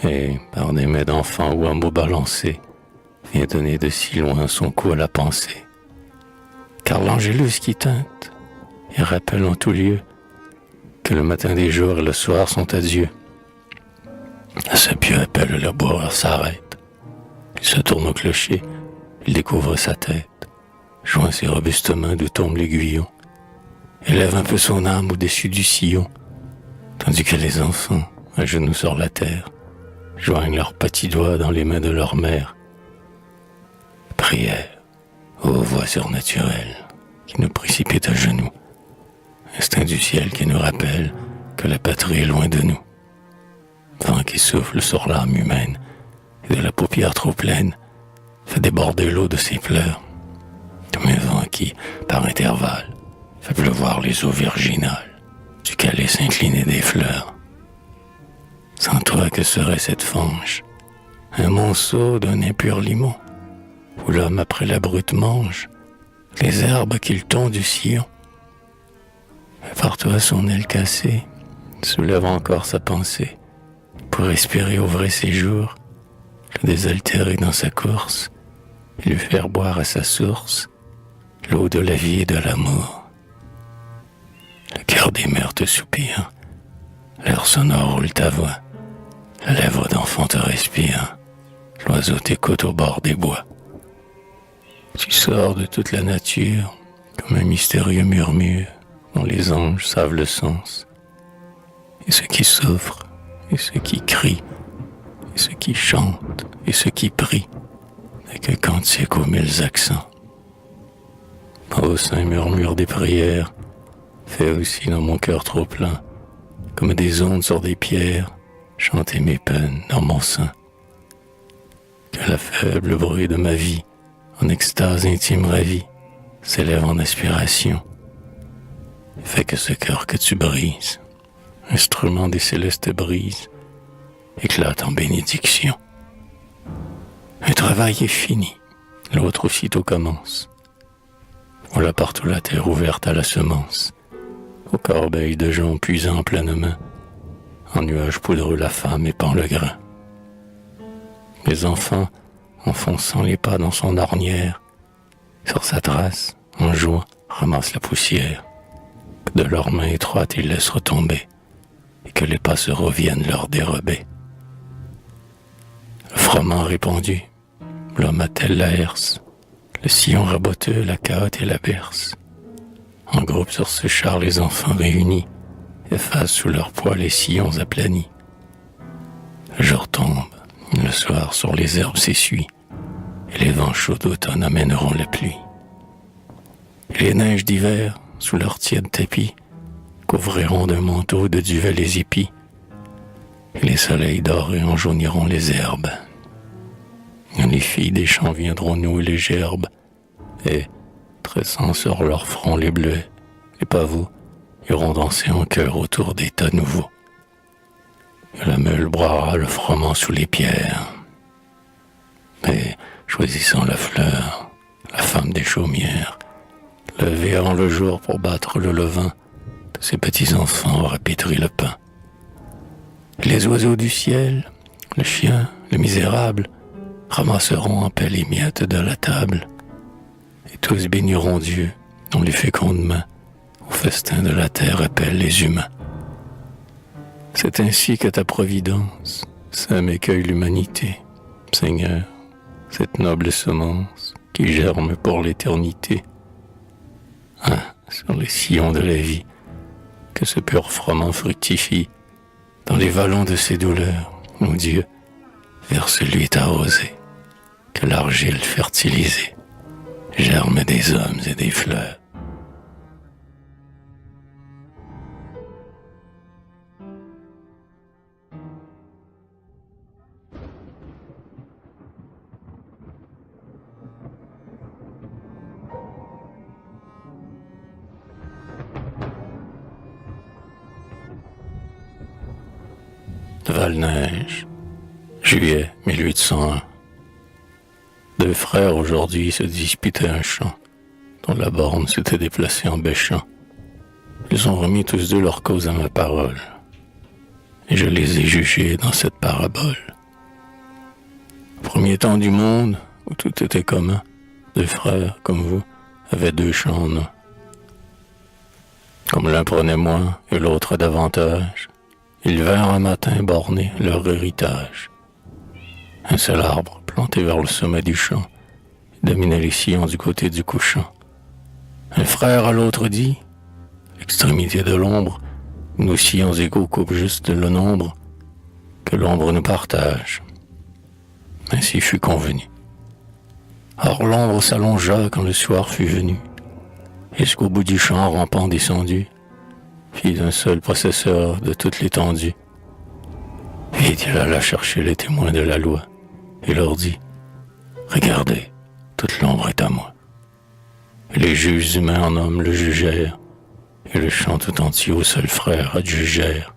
[SPEAKER 1] et, par des mains d'enfant ou à mots balancés, vient donner de si loin son coup à la pensée. Car l'angélus qui teinte et rappelle en tout lieu que le matin des jours et le soir sont à Dieu. À ce pieux appel, le laboureur s'arrête. Il se tourne au clocher, il découvre sa tête, joint ses robustes mains d'où tombe l'aiguillon, élève un peu son âme au-dessus du sillon, tandis que les enfants, à genoux sur la terre, joignent leurs petits doigts dans les mains de leur mère. Prière, ô voix surnaturelle, qui nous précipite à genoux, instinct du ciel qui nous rappelle que la patrie est loin de nous. Vent qui souffle sur l'âme humaine, et de la paupière trop pleine, fait déborder l'eau de ses pleurs, comme un vent qui, par intervalles, fait pleuvoir les eaux virginales du calice incliné des fleurs. Sans toi, que serait cette fange? Un monceau d'un impur limon, où l'homme après la brute mange les herbes qu'il tond du sillon. Mais par toi, son aile cassée soulève encore sa pensée, pour respirer au vrai séjour, le désaltérer dans sa course, et lui faire boire à sa source l'eau de la vie et de l'amour. Le cœur des mères te soupire, l'air sonore roule ta voix, la lèvre d'enfant te respire, l'oiseau t'écoute au bord des bois. Tu sors de toute la nature comme un mystérieux murmure dont les anges savent le sens. Et ceux qui souffrent, et ceux qui crient, et ceux qui chantent, et ceux qui prient, n'est que cantique aux 1000 accents. Ô saint murmure des prières, fais aussi dans mon cœur trop plein, comme des ondes sur des pierres, chanter mes peines dans mon sein. Que la faible bruit de ma vie, en extase intime ravie, s'élève en aspiration. Fais que ce cœur que tu brises, instrument des célestes brises, éclate en bénédiction. Un travail est fini, l'autre aussitôt commence. Voilà partout la terre ouverte à la semence, aux corbeilles de joncs puisant en pleine main, en nuages poudreux la femme épand le grain. Les enfants, enfonçant les pas dans son ornière, sur sa trace, en jouant, ramassent la poussière, que de leurs mains étroites ils laissent retomber, et que les pas se reviennent leur dérober. Le froment répandue, l'homme attelle la herse, le sillon raboteux, la cahotte et la berce. En groupe sur ce char, les enfants réunis effacent sous leur poids les sillons aplanis. Le jour tombe, le soir sur les herbes s'essuie, et les vents chauds d'automne amèneront la pluie. Et les neiges d'hiver, sous leur tiède tapis, couvriront d'un manteau de duvet les épis, et les soleils dorés enjauniront les herbes. Et les filles des champs viendront nouer les gerbes, et, tressant sur leur front les bleuets, les pavots, iront danser en chœur autour des tas nouveaux. Et la meule broiera le froment sous les pierres. Et, choisissant la fleur, la femme des chaumières, levée avant le jour pour battre le levain, de ses petits enfants aura pétri le pain. Et les oiseaux du ciel, le chien, le misérable, ramasseront en paix les miettes de la table, et tous béniront Dieu, dont les fécondes mains, au festin de la terre appellent les humains. C'est ainsi que ta providence sème et cueille l'humanité, Seigneur, cette noble semence qui germe pour l'éternité. Sur les sillons de la vie, que ce pur froment fructifie, dans les vallons de ses douleurs, mon Dieu, vers celui arrosé, que l'argile fertilisée germe des hommes et des fleurs. Val-Neige, juillet 1801. Deux frères aujourd'hui se disputaient un champ, dont la borne s'était déplacée en bêchant. Ils ont remis tous deux leur cause à ma parole, et je les ai jugés dans cette parabole. Au premier temps du monde, où tout était commun, deux frères, comme vous, avaient deux champs en un. Comme l'un prenait moins et l'autre davantage, ils vinrent un matin borner leur héritage. Un seul arbre, planté vers le sommet du champ, dominait les sillons du côté du couchant. Un frère à l'autre dit, l'extrémité de l'ombre, nos sillons égaux coupent juste le nombre, que l'ombre nous partage. Ainsi fut convenu. Or l'ombre s'allongea quand le soir fut venu, jusqu'au bout du champ rampant descendu, fit un seul possesseur de toute l'étendue. Et il alla chercher les témoins de la loi, et leur dit, regardez, toute l'ombre est à moi. Et les juges humains en hommes le jugèrent, et le champ tout entier au seul frère adjugèrent.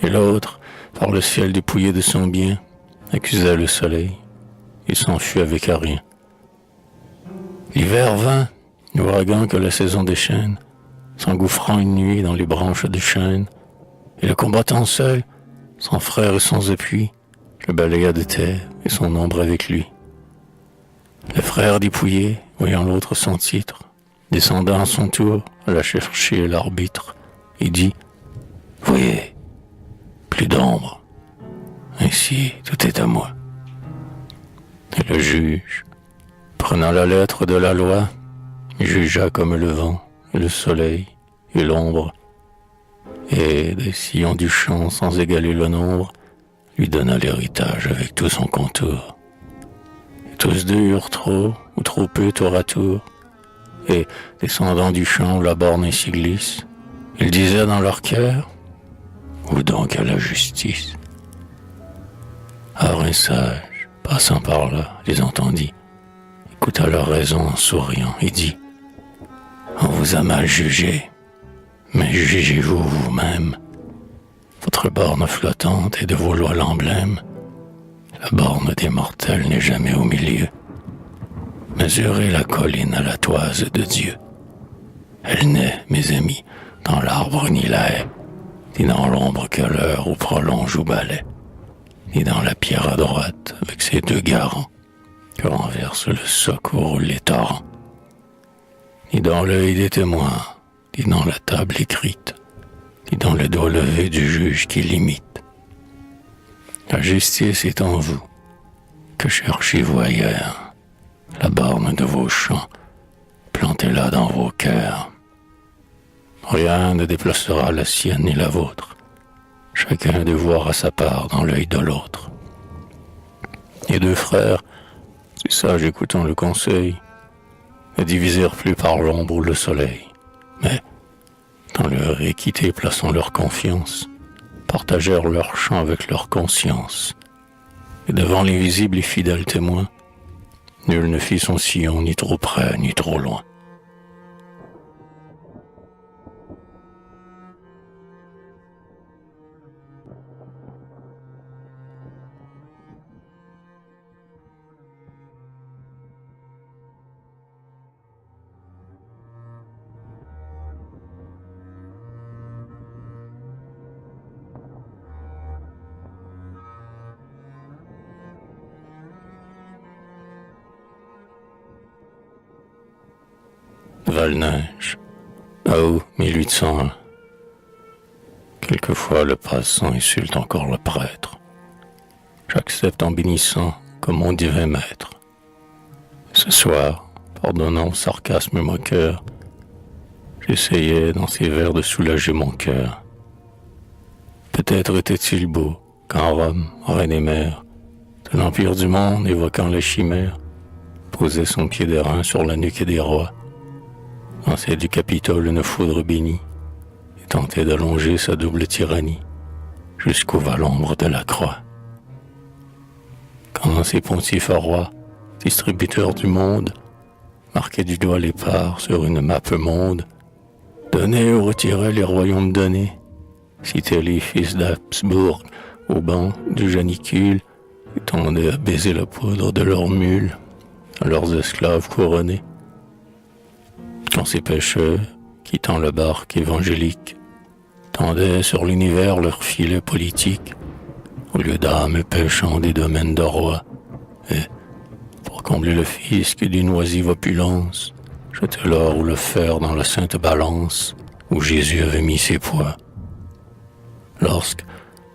[SPEAKER 1] Et l'autre, par le ciel dépouillé de son bien, accusa le soleil, et s'enfuit avec à rien. L'hiver vint, l'ouragan que la saison déchaîne, s'engouffrant une nuit dans les branches de chêne, et le combattant seul, sans frère et sans appui, le balaya de terre et son ombre avec lui. Le frère dépouillé, voyant l'autre sans titre, descendant à son tour, alla chercher l'arbitre, et dit, voyez, plus d'ombre, ainsi tout est à moi. Et le juge, prenant la lettre de la loi, jugea comme le vent, le soleil et l'ombre, et des sillons du champ sans égaler le nombre, lui donna l'héritage avec tout son contour. Et tous deux eurent trop ou trop peu tour à tour, et descendant du champ où la borne ainsi glisse, ils disaient dans leur cœur, où donc à la justice? Or un sage, passant par là, les entendit, écouta leur raison en souriant et dit, on vous a mal jugé, mais jugez-vous vous-même. votre borne flottante est de vos lois l'emblème. La borne des mortels n'est jamais au milieu. Mesurez la colline à la toise de Dieu. Elle n'est, mes amis, dans l'arbre ni la haie, ni dans l'ombre que l'heure ou prolonge ou balaie, ni dans la pierre à droite avec ses deux garants, que renverse le soc ou roulent les torrents, ni dans l'œil des témoins, ni dans la table écrite, ni dans le doigt levé du juge qui l'imite. La justice est en vous, que cherchez-vous ailleurs? La borne de vos champs, plantez-la dans vos cœurs. Rien ne déplacera la sienne ni la vôtre. Chacun de voir à sa part dans l'œil de l'autre. Les deux frères, si sages écoutant le conseil, ne divisèrent plus par l'ombre ou le soleil, mais, dans leur équité plaçant leur confiance, partagèrent leur champ avec leur conscience. Et devant les visibles et fidèles témoins, nul ne fit son sillon ni trop près ni trop loin. Val-Neige, août 1801. Quelquefois le passant insulte encore le prêtre. J'accepte en bénissant comme mon divin maître. Ce soir, pardonnant au sarcasme moqueur, j'essayais dans ces vers de soulager mon cœur. Peut-être était-il beau quand Rome, reine et mère, de l'empire du monde évoquant la chimère, posait son pied d'airain sur la nuque des rois, lançait du Capitole une foudre bénie, et tentait d'allonger sa double tyrannie jusqu'au val-ombre de la croix. Quand ces pontifes rois, distributeurs du monde, marquaient du doigt les parts sur une map monde, donnaient ou retiraient les royaumes donnés, citaient les fils d'Habsbourg au banc du janicule, et tendaient à baiser la poudre de leurs mules, à leurs esclaves couronnés. Quand ces pêcheurs, quittant le barque évangélique, tendaient sur l'univers leur filet politique, au lieu d'âmes pêchant des domaines de rois, et, pour combler le fisc d'une oisive opulence, jetaient l'or ou le fer dans la sainte balance, où Jésus avait mis ses poids. Lorsque,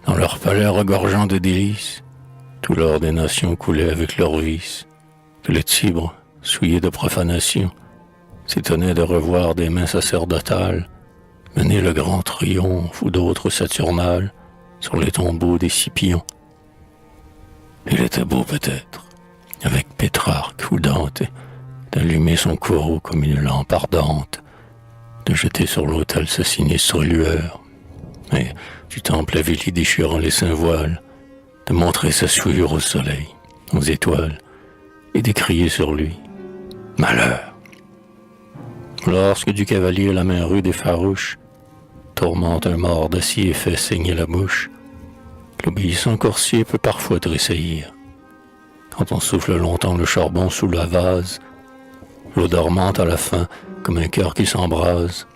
[SPEAKER 1] dans leur palais regorgeant de délices, tout l'or des nations coulait avec leurs vices, que le Tibre, souillé de profanation, s'étonnait de revoir des mains sacerdotales mener le grand triomphe ou d'autres saturnales sur les tombeaux des Scipions. Il était beau peut-être, avec Pétrarque ou Dante, d'allumer son courroux comme une lampe ardente, de jeter sur l'autel sa sinistre lueur, et du temple Avélie déchirant les saints voiles, de montrer sa souillure au soleil, aux étoiles, et d'écrier sur lui « Malheur !» Lorsque du cavalier la main rude et farouche tourmente un mort d'acier et fait saigner la bouche, l'obéissant coursier peut parfois tressaillir. Quand on souffle longtemps le charbon sous la vase, l'eau dormante à la fin, comme un cœur qui s'embrase,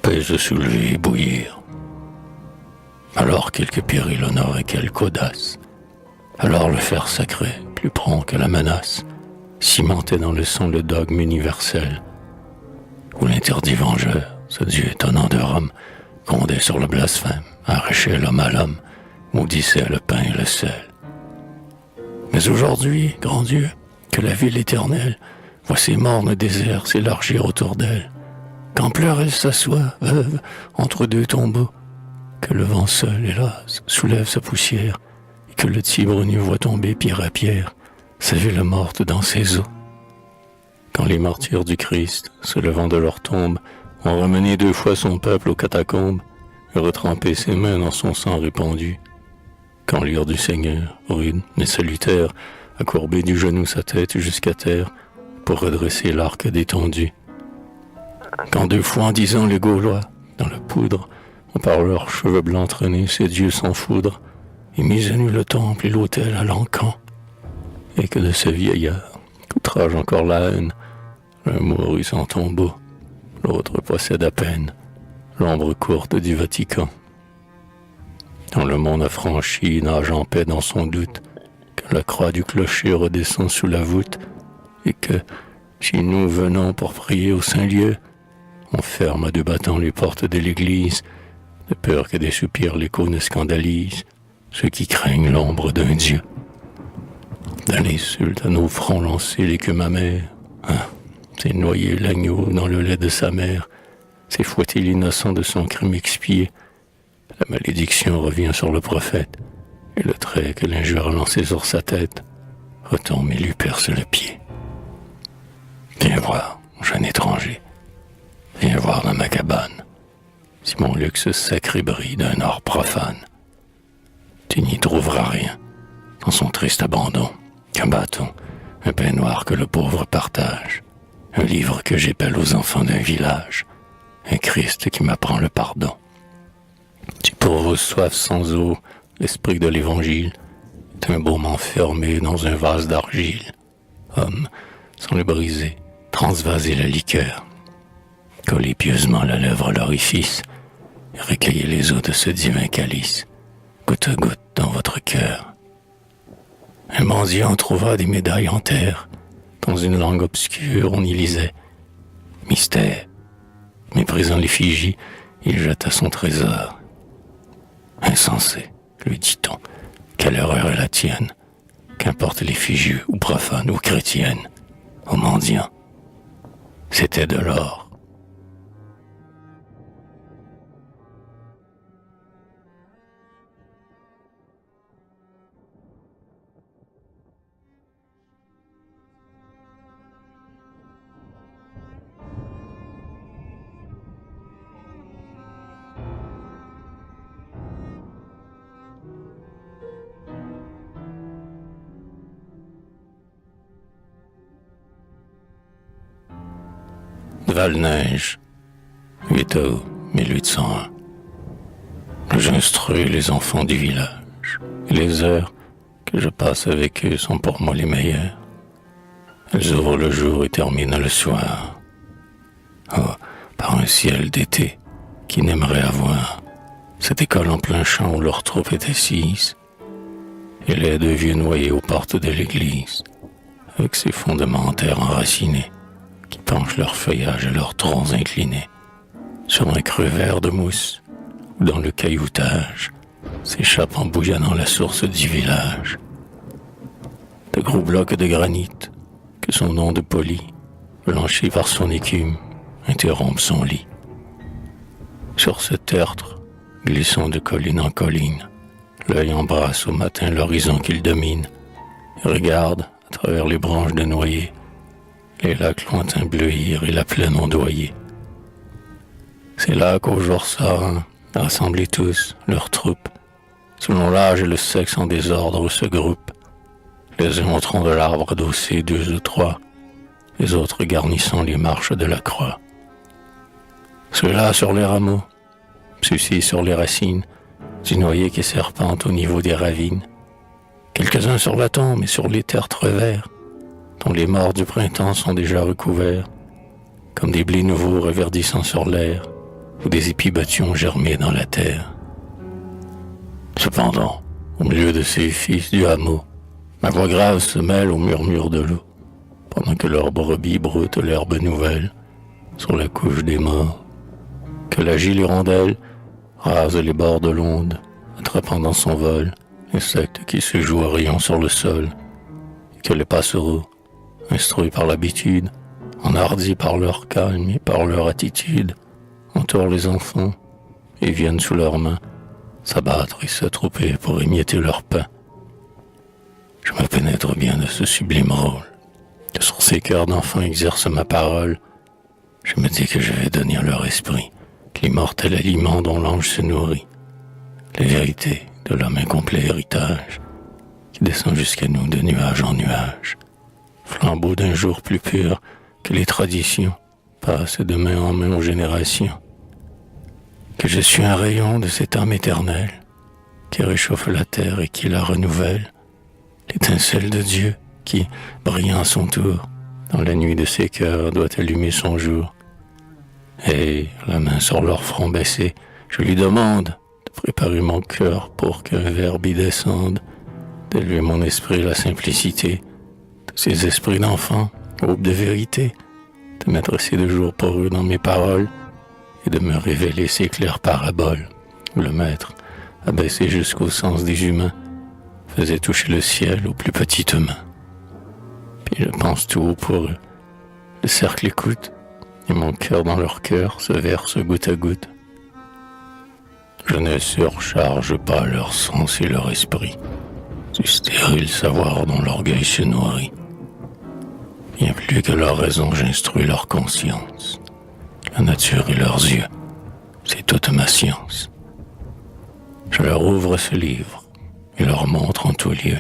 [SPEAKER 1] peut se soulever et bouillir. Alors quelque péril honore et quelque audace, alors le fer sacré, plus prompt que la menace, cimentait dans le sang le dogme universel, où l'interdit vengeur, ce Dieu étonnant de Rome, grondait sur le blasphème, arrachait l'homme à l'homme, maudissait le pain et le sel. Mais aujourd'hui, grand Dieu, que la ville éternelle voit ses mornes déserts s'élargir autour d'elle, qu'en pleurs elle s'assoit, veuve, entre deux tombeaux, que le vent seul, hélas, soulève sa poussière, et que le Tibre nu voit tomber pierre à pierre sa ville morte dans ses eaux. Quand les martyrs du Christ, se levant de leur tombe, ont ramené 2 fois son peuple aux catacombes et retrempé ses mains dans son sang répandu, quand l'ire du Seigneur, rude mais salutaire, a courbé du genou sa tête jusqu'à terre pour redresser l'arc détendu. Quand 2 fois en 10 ans les Gaulois, dans la poudre, par leurs cheveux blancs traînés, ces dieux sans foudre, et mis à nu le temple et l'autel à l'encan, et que de ce vieillard, qu'outrage encore la haine, l'un mourut sans tombeau, l'autre possède à peine l'ombre courte du Vatican. Quand le monde affranchi nage en paix dans son doute, que la croix du clocher redescend sous la voûte, et que, si nous venons pour prier au Saint-Lieu, on ferme à deux battants les portes de l'église, de peur que des soupirs l'écho ne scandalisent ceux qui craignent l'ombre d'un Dieu. Dans l'insulte à nos fronts lancés l'écume amère, c'est noyer l'agneau dans le lait de sa mère, c'est fouetter l'innocent de son crime expié. La malédiction revient sur le prophète, et le trait que l'injure a lancé sur sa tête retombe et lui perce le pied. Viens voir, jeune étranger, viens voir dans ma cabane, si mon luxe sacré brille d'un or profane. Tu n'y trouveras rien, dans son triste abandon, qu'un bâton, un pain noir que le pauvre partage, un livre que j'épelle aux enfants d'un village, un Christ qui m'apprend le pardon. Tu pour vos soifs sans eau, l'esprit de l'évangile est un baume enfermé dans un vase d'argile. Homme, sans le briser, transvaser la liqueur, coller pieusement la lèvre à l'orifice et recueillir les eaux de ce divin calice, goutte à goutte dans votre cœur. Un mendiant trouva des médailles en terre, dans une langue obscure on y lisait « Mystère ». Méprisant l'effigie, il jeta son trésor. Insensé, lui dit-on, quelle erreur est la tienne, qu'importe l'effigie ou profane ou chrétienne, au mendiant, c'était de l'or. Val-Neige, 8 août 1801. J'instruis les enfants du village, et les heures que je passe avec eux sont pour moi les meilleures. Elles ouvrent le jour et terminent le soir. Oh, par un ciel d'été, qui n'aimerait avoir cette école en plein champ où leur troupe est assise, et les deux vieux noyés aux portes de l'église, avec ses fondements en terre enracinés, qui penchent leur feuillage et leurs troncs inclinés sur un creux vert de mousse, où dans le cailloutage s'échappe en bouillonnant la source du village. De gros blocs de granit, que son nom de poli, blanchi par son écume, interrompent son lit. Sur ce tertre, glissant de colline en colline, l'œil embrasse au matin l'horizon qu'il domine, et regarde, à travers les branches de noyer, les lacs lointains bleuir et la plaine ondoyer. C'est là qu'au jour sort, rassemblés tous, leurs troupes, selon l'âge et le sexe en désordre se groupent, les uns au tronc de l'arbre adossés 2 ou 3, les autres garnissant les marches de la croix. Ceux-là sur les rameaux, ceux-ci sur les racines, du noyer qui serpente au niveau des ravines, quelques-uns sur la tombe et sur les tertres verts, dont les morts du printemps sont déjà recouverts, comme des blés nouveaux reverdissant sur l'air, ou des épis battus germés dans la terre. Cependant, au milieu de ces fils du hameau, ma voix grave se mêle au murmure de l'eau, pendant que leurs brebis broutent l'herbe nouvelle sur la couche des morts, que la gile hirondelle rase les bords de l'onde, attrapant dans son vol l'insecte qui se joue à rayons sur le sol, et que les passereaux, instruits par l'habitude, enhardis par leur calme et par leur attitude, entourent les enfants et viennent sous leurs mains s'abattre et s'attrouper pour émietter leur pain. Je me pénètre bien de ce sublime rôle, que sur ces cœurs d'enfants exerce ma parole. Je me dis que je vais donner à leur esprit l'immortel aliment dont l'ange se nourrit, les vérités de l'homme incomplet héritage, qui descend jusqu'à nous de nuage en nuage, flambeau d'un jour plus pur que les traditions, passe de main en main aux générations. que je suis un rayon de cette âme éternelle qui réchauffe la terre et qui la renouvelle, l'étincelle de Dieu qui, brillant à son tour, dans la nuit de ses cœurs, doit allumer son jour. Et, la main sur leur front baissé, je lui demande de préparer mon cœur pour qu'un verbe y descende, d'élever mon esprit la simplicité de ces esprits d'enfants, aube de vérité, de m'adresser de jour pour eux dans mes paroles et de me révéler ces claires paraboles où le maître, abaissé jusqu'au sens des humains, faisait toucher le ciel aux plus petites mains. Puis je pense tout haut pour eux. Le cercle écoute, et mon cœur dans leur cœur se verse goutte à goutte. Je ne surcharge pas leur sens et leur esprit, du stérile savoir dont l'orgueil se nourrit. Bien plus que leur raison, j'instruis leur conscience. La nature et leurs yeux, c'est toute ma science. Je leur ouvre ce livre et leur montre en tout lieu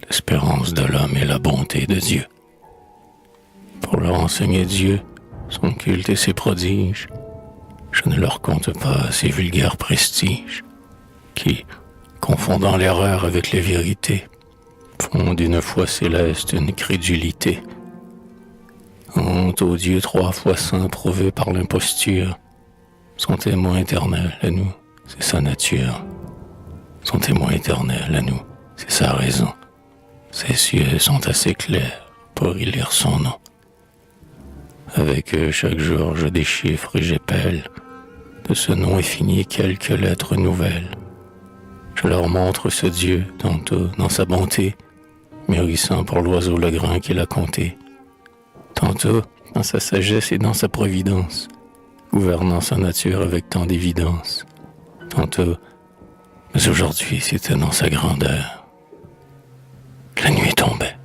[SPEAKER 1] l'espérance de l'homme et la bonté de Dieu. Pour leur enseigner Dieu, son culte et ses prodiges, je ne leur compte pas ces vulgaires prestiges qui, confondant l'erreur avec les vérités, font d'une foi céleste une crédulité. Honte au Dieu 3 fois saint prouvé par l'imposture, son témoin éternel à nous, c'est sa nature. Son témoin éternel à nous, c'est sa raison. Ses cieux sont assez clairs pour y lire son nom. Avec eux, chaque jour, je déchiffre et j'épelle de ce nom infini quelques lettres nouvelles. Je leur montre ce Dieu, tantôt dans sa bonté, mûrissant pour l'oiseau le grain qu'il a compté, tantôt dans sa sagesse et dans sa providence, gouvernant sa nature avec tant d'évidence, tantôt, mais aujourd'hui c'était dans sa grandeur. La nuit tombait,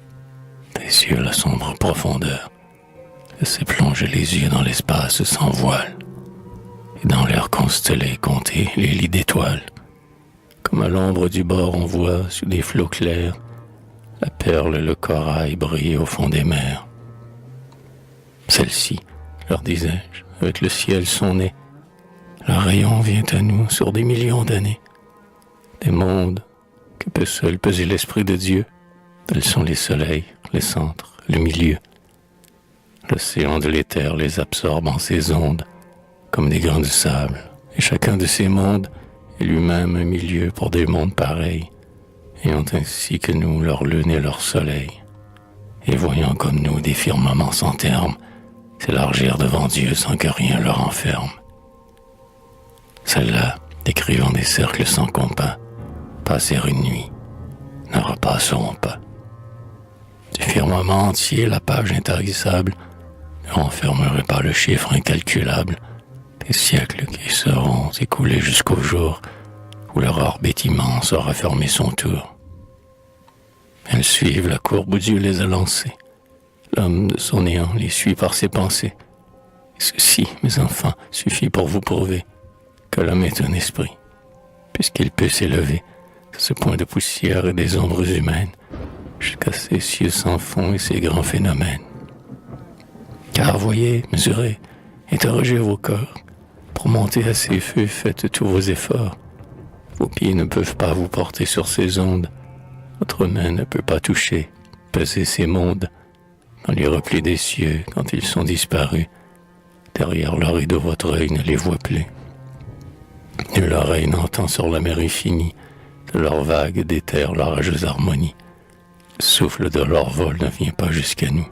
[SPEAKER 1] des cieux la sombre profondeur, laissait plonger les yeux dans l'espace sans voile, et dans l'air constellé compter les lits d'étoiles. Comme à l'ombre du bord on voit, sous des flots clairs, la perle et le corail briller au fond des mers. Celle-ci, leur disais-je, avec le ciel son nez, le rayon vient à nous sur des millions d'années. Des mondes que peut seul peser l'esprit de Dieu. Tels sont les soleils, les centres, le milieu. L'océan de l'éther les absorbe en ses ondes, comme des grains de sable. Et chacun de ces mondes est lui-même un milieu pour des mondes pareils, ayant ainsi que nous leur lune et leur soleil. Et voyant comme nous des firmaments sans terme s'élargir devant Dieu sans que rien leur enferme. Celles-là, décrivant des cercles sans compas, passer une nuit, ne repasseront pas. Du firmament entier, la page intarissable ne renfermerait pas le chiffre incalculable des siècles qui seront écoulés jusqu'au jour où leur orbite immense aura fermé son tour. Elles suivent la courbe où Dieu les a lancées. L'homme de son néant les suit par ses pensées. Et ceci, mes enfants, suffit pour vous prouver que l'homme est un esprit, puisqu'il peut s'élever à ce point de poussière et des ombres humaines, jusqu'à ces cieux sans fond et ces grands phénomènes. Car voyez, mesurez, interrogez vos corps, pour monter à ces feux, faites tous vos efforts. Vos pieds ne peuvent pas vous porter sur ces ondes, votre main ne peut pas toucher, peser ces mondes, dans les replis des cieux quand ils sont disparus. Derrière le rideau, votre œil ne les voit plus. Nulle oreille n'entend sur la mer infinie de leurs vagues d'éther l'orageuse harmonie. Le souffle de leur vol ne vient pas jusqu'à nous.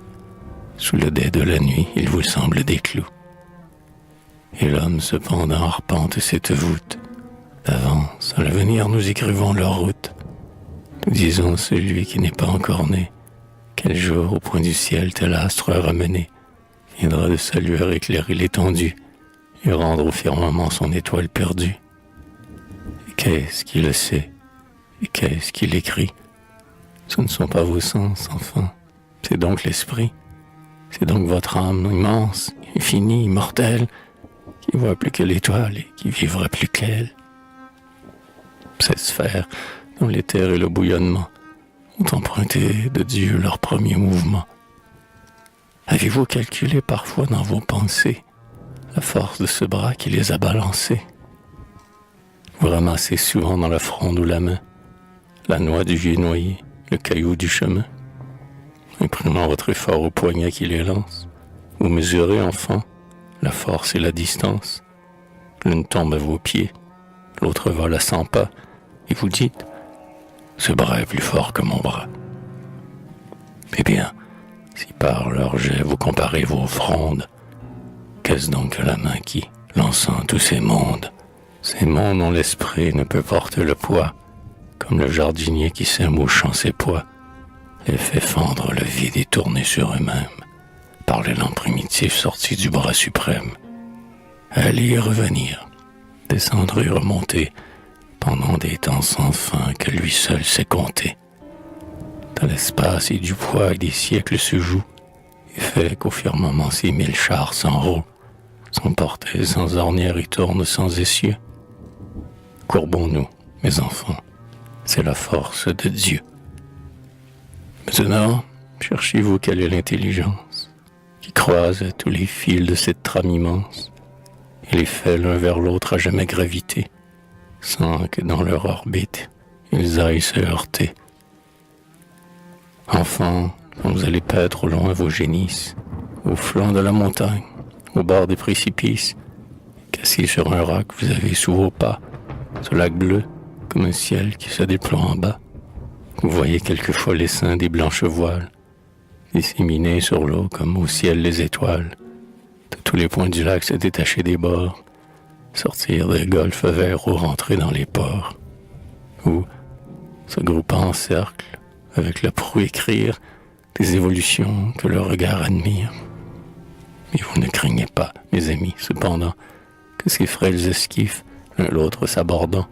[SPEAKER 1] Sous le dais de la nuit, il vous semble des clous. Et l'homme cependant arpente cette voûte. D'avance, à l'avenir, nous écrivons leur route. Nous disons celui qui n'est pas encore né. Quel jour, au point du ciel, tel astre ramené, viendra de sa lueur éclairer l'étendue et rendre au firmament son étoile perdue. Et qu'est-ce qui le sait? Et qu'est-ce qui l'écrit? Ce ne sont pas vos sens, enfants, c'est donc l'esprit. C'est donc votre âme immense, infinie, immortelle, qui voit plus que l'étoile et qui vivra plus qu'elle. Cette sphère dont l'éther et le bouillonnement ont emprunté de Dieu leur premier mouvement. Avez-vous calculé parfois dans vos pensées la force de ce bras qui les a balancés? Vous ramassez souvent dans la fronde ou la main la noix du vieux noyer, le caillou du chemin. Imprimant votre effort au poignet qui les lance, vous mesurez, enfant, la force et la distance. L'une tombe à vos pieds, l'autre vole à 100 pas, et vous dites « Ce bras est plus fort que mon bras ». Eh bien, si par leur jet vous comparez vos frondes, qu'est-ce donc que la main qui, lançant tous ces mondes dont l'esprit ne peut porter le poids, comme le jardinier qui s'émouche en ses pois, et fait fendre le vide et tourner sur eux-mêmes, par l'élan primitif sorti du bras suprême. Aller et revenir, descendre et remonter, pendant des temps sans fin que lui seul sait compter. Dans l'espace et du poids des siècles se jouent, et fait qu'au firmament ces 1000 chars s'enroulent, sont portés sans ornière et tournent sans essieu. Courbons-nous, mes enfants, c'est la force de Dieu. Maintenant, cherchez-vous quelle est l'intelligence qui croise tous les fils de cette trame immense et les fait l'un vers l'autre à jamais gravité, sans que dans leur orbite ils aillent se heurter. Enfants, quand vous allez paître au loin vos génisses, au flanc de la montagne, au bord des précipices, cassés sur un roc, vous avez sous vos pas ce lac bleu comme un ciel qui se déploie en bas. Vous voyez quelquefois l'essaim des blanches voiles, disséminés sur l'eau comme au ciel les étoiles, de tous les points du lac se détacher des bords, sortir des golfes verts ou rentrer dans les ports, ou, se groupant en cercle, avec la proue écrire des évolutions que le regard admire. Mais vous ne craignez pas, mes amis, cependant, que ces frêles esquifs, l'un l'autre s'abordant,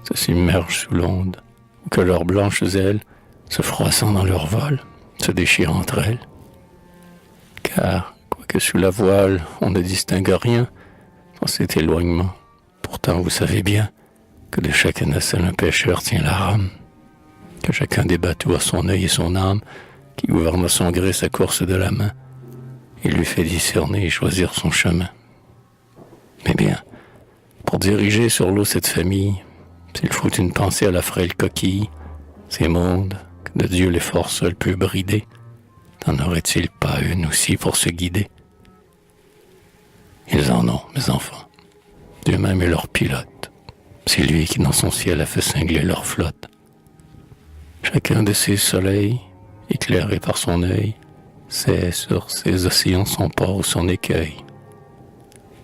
[SPEAKER 1] se submergent sous l'onde, ou que leurs blanches ailes, se froissant dans leur vol, se déchirent entre elles. Car, quoique sous la voile on ne distingue rien dans cet éloignement, pourtant vous savez bien que de chaque nacelle un pêcheur tient la rame, que chacun des bateaux a son œil et son âme, qui gouverne à son gré sa course de la main, et lui fait discerner et choisir son chemin. Mais bien, pour diriger sur l'eau cette famille, s'il faut une pensée à la frêle coquille, ces mondes que de Dieu l'effort seul peut brider, n'en aurait-il pas une aussi pour se guider? Ils en ont, mes enfants. Dieu même est leur pilote. C'est lui qui dans son ciel a fait cingler leur flotte. Chacun de ces soleils, éclairé par son œil, sait sur ces océans son port ou son écueil.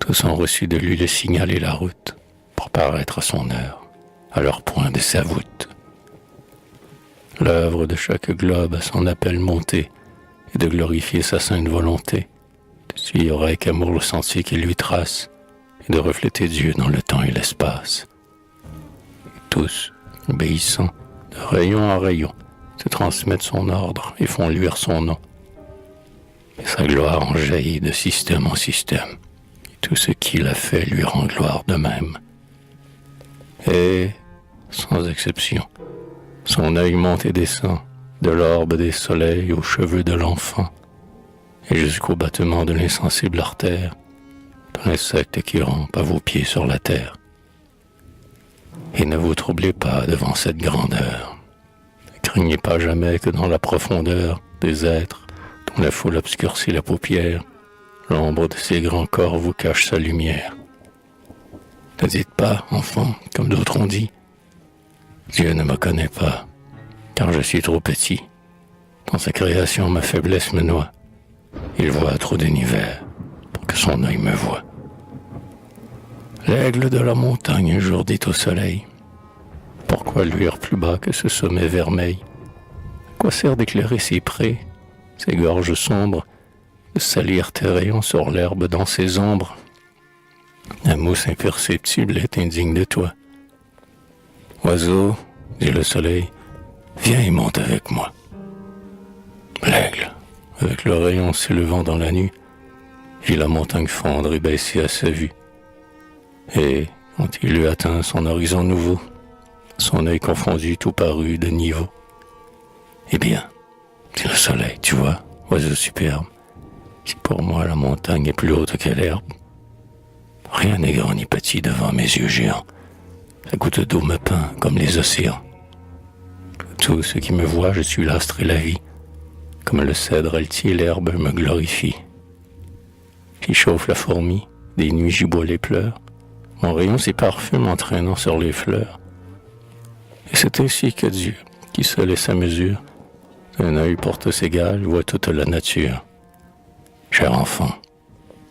[SPEAKER 1] Tous ont reçu de lui le signal et la route pour paraître à son heure, à leur point de sa voûte. L'œuvre de chaque globe a son appel monté et de glorifier sa sainte volonté, de suivre avec amour le sentier qu'il lui trace et de refléter Dieu dans le temps et l'espace. Et tous, obéissant, de rayon en rayon, se transmettent son ordre et font luire son nom. Et sa gloire en jaillit de système en système. Et tout ce qu'il a fait lui rend gloire de même. Et, sans exception, son œil monte et descend, de l'orbe des soleils aux cheveux de l'enfant, et jusqu'au battement de l'insensible artère, de l'insecte qui rampe à vos pieds sur la terre. Et ne vous troublez pas devant cette grandeur. Ne craignez pas jamais que dans la profondeur des êtres dont la foule obscurcit la paupière, l'ombre de ces grands corps vous cache sa lumière. Ne dites pas, enfant, comme d'autres ont dit, Dieu ne me connaît pas, car je suis trop petit. Dans sa création, ma faiblesse me noie. Il voit trop d'univers pour que son œil me voie. L'aigle de la montagne un jour dit au soleil, pourquoi luire plus bas que ce sommet vermeil? À quoi sert d'éclairer ces prés, ces gorges sombres, de salir tes rayons sur l'herbe dans ses ombres? La mousse imperceptible est indigne de toi. Oiseau, dit le soleil, viens et monte avec moi. L'aigle, avec le rayon s'élevant dans la nuit, vit la montagne fondre et baisser à sa vue. Et, quand il eut atteint son horizon nouveau, son œil confondu tout parut de niveau. Eh bien, dit le soleil, tu vois, oiseau superbe, si pour moi la montagne est plus haute que l'herbe, rien n'est grand ni petit devant mes yeux géants. La goutte d'eau me peint comme les océans. Tous ceux qui me voient, je suis l'astre et la vie. Comme le cèdre altier, l'herbe me glorifie. J'y chauffe la fourmi, des nuits j'y bois les pleurs. Mon rayon s'y parfume en traînant sur les fleurs. Et c'est ainsi que Dieu, qui seul est sa mesure, d'un œil pour tous égal, voit toute la nature. Cher enfant,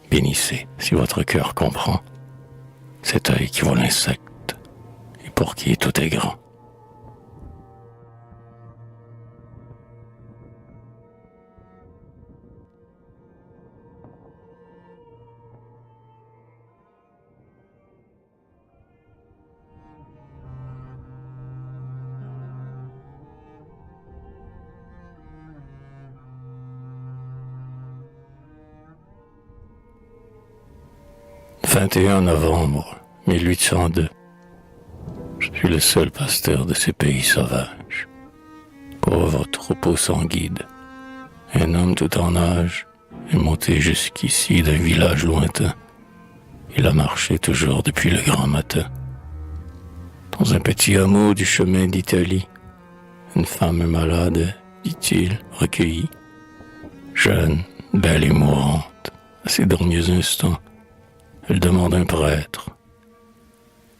[SPEAKER 1] bénissez, si votre cœur comprend, cet œil qui voit l'insecte, et pour qui tout est grand. « 21 novembre 1802. Je suis le seul pasteur de ces pays sauvages. Pauvre troupeau sans guide. Un homme tout en âge est monté jusqu'ici d'un village lointain. Il a marché toujours depuis le grand matin. Dans un petit hameau du chemin d'Italie, une femme malade, dit-il, recueillie, jeune, belle et mourante, à ses derniers instants. Elle demande un prêtre.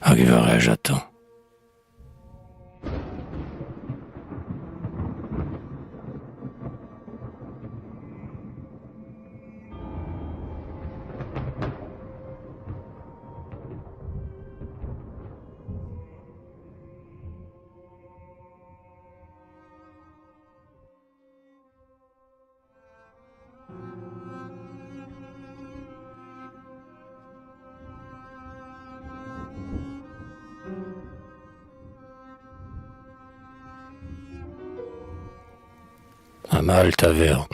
[SPEAKER 1] Arriverai-je à temps? À Malle Taverne,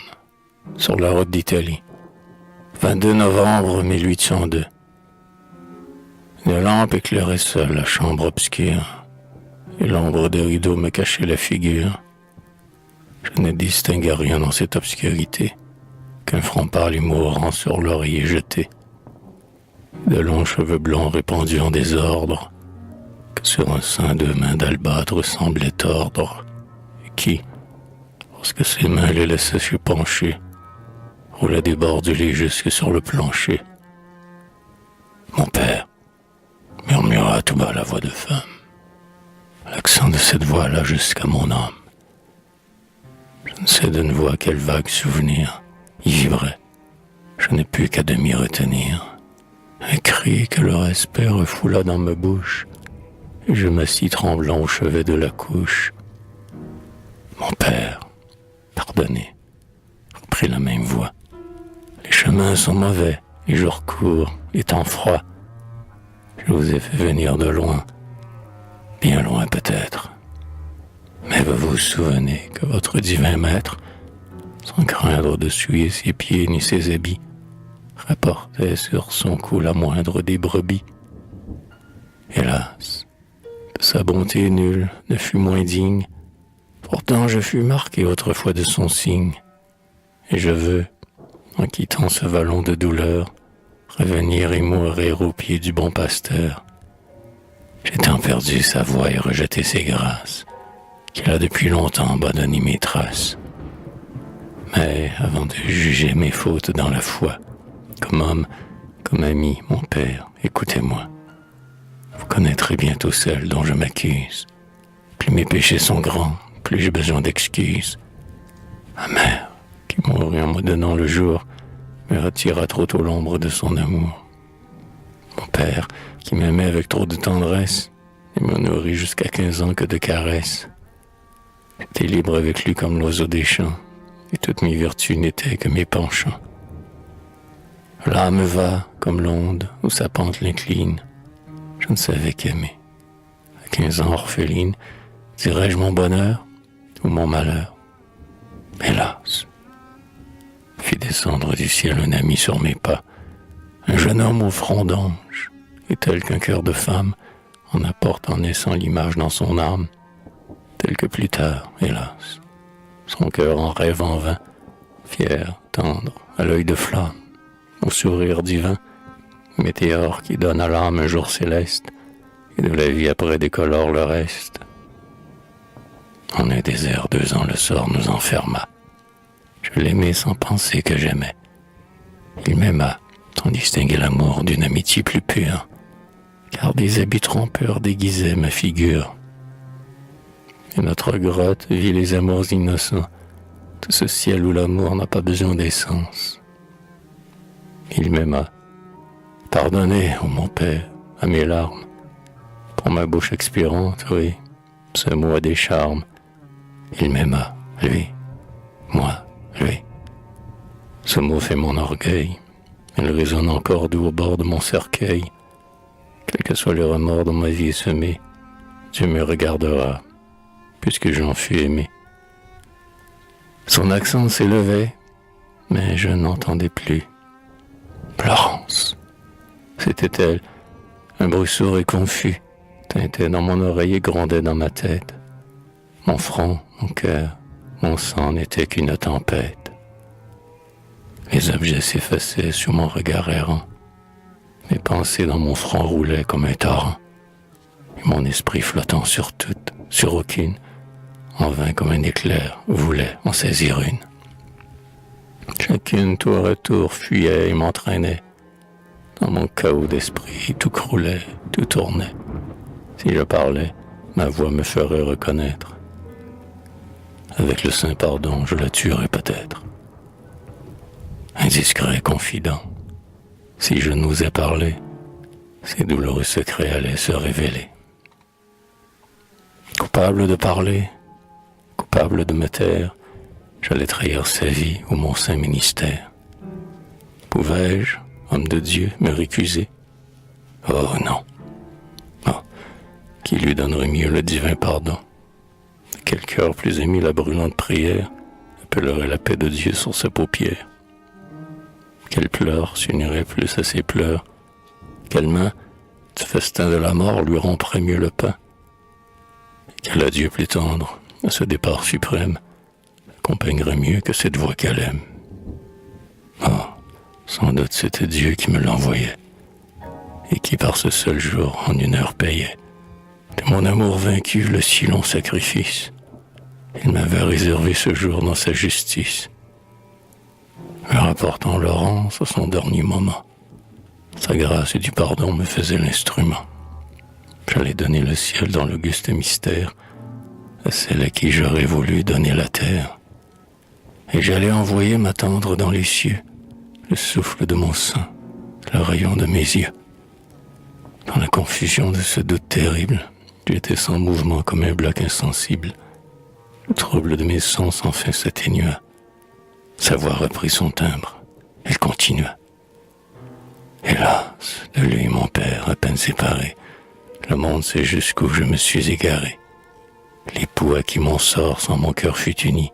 [SPEAKER 1] sur la route d'Italie, 22 novembre 1802. Une lampe éclairait seule la chambre obscure, et l'ombre des rideaux me cachait la figure. Je ne distinguais rien dans cette obscurité, qu'un front pâle et mourant sur l'oreiller jeté, de longs cheveux blonds répandus en désordre, que sur un sein deux mains d'albâtre semblaient tordre, et qui, lorsque ses mains les laissaient se pencher, roulaient des bords du lit jusque sur le plancher. Mon père, murmura à tout bas la voix de femme. L'accent de cette voix alla jusqu'à mon âme. Je ne sais d'une voix quel vague souvenir y vibrait. Je n'ai pu qu'à demi retenir un cri que le respect refoula dans ma bouche, et je m'assis tremblant au chevet de la couche. Mon père, pardonnez, reprit la même voix. Les chemins sont mauvais, les jours courts, les temps froids. Je vous ai fait venir de loin, bien loin peut-être. Mais vous vous souvenez que votre divin maître, sans craindre de souiller ses pieds ni ses habits, rapportait sur son cou la moindre des brebis. Hélas, de sa bonté nulle ne fut moins digne. Pourtant je fus marqué autrefois de son signe, et je veux, en quittant ce vallon de douleur, revenir et mourir aux pieds du bon pasteur. J'ai tant perdu sa voix et rejeté ses grâces, qu'il a depuis longtemps abandonné mes traces. Mais avant de juger mes fautes dans la foi, comme homme, comme ami, mon père, écoutez-moi. Vous connaîtrez bientôt celle dont je m'accuse. Plus mes péchés sont grands, plus j'ai besoin d'excuses. Ma mère, qui mourut en me donnant le jour, me retira trop tôt l'ombre de son amour. Mon père, qui m'aimait avec trop de tendresse, et me nourrit jusqu'à 15 ans que de caresses. J'étais libre avec lui comme l'oiseau des champs, et toutes mes vertus n'étaient que mes penchants. L'âme va, comme l'onde, où sa pente l'incline. Je ne savais qu'aimer. À 15 ans orpheline, dirais-je mon bonheur ou mon malheur? Hélas! Fit descendre du ciel un ami sur mes pas, un jeune homme au front d'ange, et tel qu'un cœur de femme en apporte en naissant l'image dans son âme, tel que plus tard, hélas, son cœur en rêve en vain, fier, tendre, à l'œil de flamme, au sourire divin, météore qui donne à l'âme un jour céleste, et de la vie après décolore le reste. En un désert, 2 ans, le sort nous enferma. Je l'aimais sans penser que j'aimais. Il m'aima, sans distinguer l'amour d'une amitié plus pure, car des habits trompeurs déguisaient ma figure. Et notre grotte vit les amours innocents, tout ce ciel où l'amour n'a pas besoin d'essence. Il m'aima. Pardonnez, ô mon père, à mes larmes, pour ma bouche expirante, oui, ce mot a des charmes. Il m'aima, lui, moi, lui. Ce mot fait mon orgueil, il résonne encore doux au bord de mon cercueil. Quel que soit le remords dont ma vie est semée, Dieu me regardera, puisque j'en fus aimé. Son accent s'élevait, mais je n'entendais plus. Florence, c'était elle, un bruit sourd et confus, tintait dans mon oreille et grondait dans ma tête. Mon front, mon cœur, mon sang n'étaient qu'une tempête. Les objets s'effaçaient sur mon regard errant. Mes pensées dans mon front roulaient comme un torrent. Et mon esprit flottant sur toutes, sur aucune, en vain comme un éclair, voulait en saisir une. Chacune, tour à tour, fuyait et m'entraînait. Dans mon chaos d'esprit, tout croulait, tout tournait. Si je parlais, ma voix me ferait reconnaître. Avec le saint pardon, je la tuerais peut-être. Indiscret confident, si je n'osais parler, ces douloureux secrets allaient se révéler. Coupable de parler, coupable de me taire, j'allais trahir sa vie ou mon saint ministère. Pouvais-je, homme de Dieu, me récuser? Oh non. Oh, qui lui donnerait mieux le divin pardon? Quel cœur plus aimé la brûlante prière appellerait la paix de Dieu sur ses paupières? Quel pleur s'unirait plus à ses pleurs? Quelle main, du festin de la mort, lui romprait mieux le pain? Quel adieu plus tendre, à ce départ suprême, accompagnerait mieux que cette voix qu'elle aime? Oh, sans doute c'était Dieu qui me l'envoyait, et qui par ce seul jour, en une heure, payait de mon amour vaincu le si long sacrifice. Il m'avait réservé ce jour dans sa justice, me rapportant Laurence à son dernier moment. Sa grâce et du pardon me faisaient l'instrument. J'allais donner le ciel dans l'auguste mystère à celle à qui j'aurais voulu donner la terre. Et j'allais envoyer m'attendre dans les cieux le souffle de mon sang, le rayon de mes yeux. Dans la confusion de ce doute terrible, j'étais sans mouvement comme un bloc insensible. Le trouble de mes sens enfin s'atténua. Sa voix reprit son timbre. Elle continua. Hélas, de lui, mon père, à peine séparé, le monde sait jusqu'où je me suis égaré. L'époux à qui mon sort sans mon cœur fut uni,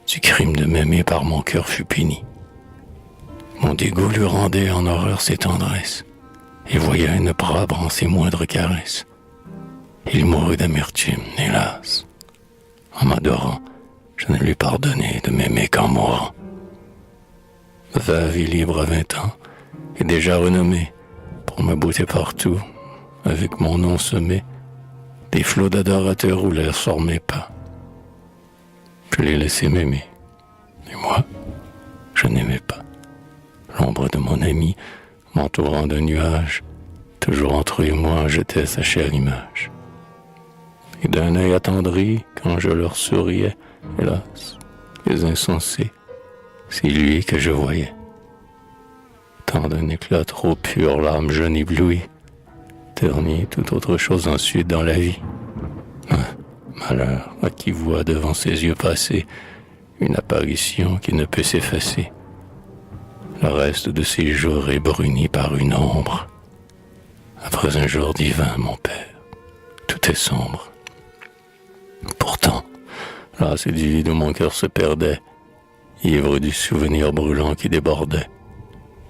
[SPEAKER 1] du crime de m'aimer par mon cœur fut puni. Mon dégoût lui rendait en horreur ses tendresses, et voyait un opprobre en ses moindres caresses. Il mourut d'amertume, hélas. En m'adorant, je ne lui pardonnai de m'aimer qu'en mourant. Veuve et libre à 20 ans, et déjà renommée, pour ma beauté partout, avec mon nom semé, des flots d'adorateurs roulèrent sur mes pas. Je l'ai laissé m'aimer, et moi, je n'aimais pas. L'ombre de mon ami, m'entourant d'un nuage, toujours entre eux et moi jetait sa chère image. Et d'un œil attendri, quand je leur souriais, hélas, les insensés, c'est lui que je voyais. Tant d'un éclat trop pur, l'âme jeune éblouie, ternie toute autre chose ensuite dans la vie. Malheur à qui voit devant ses yeux passer une apparition qui ne peut s'effacer. Le reste de ses jours est bruni par une ombre. Après un jour divin, mon père, tout est sombre. Pourtant, là c'est du vide où mon cœur se perdait, ivre du souvenir brûlant qui débordait.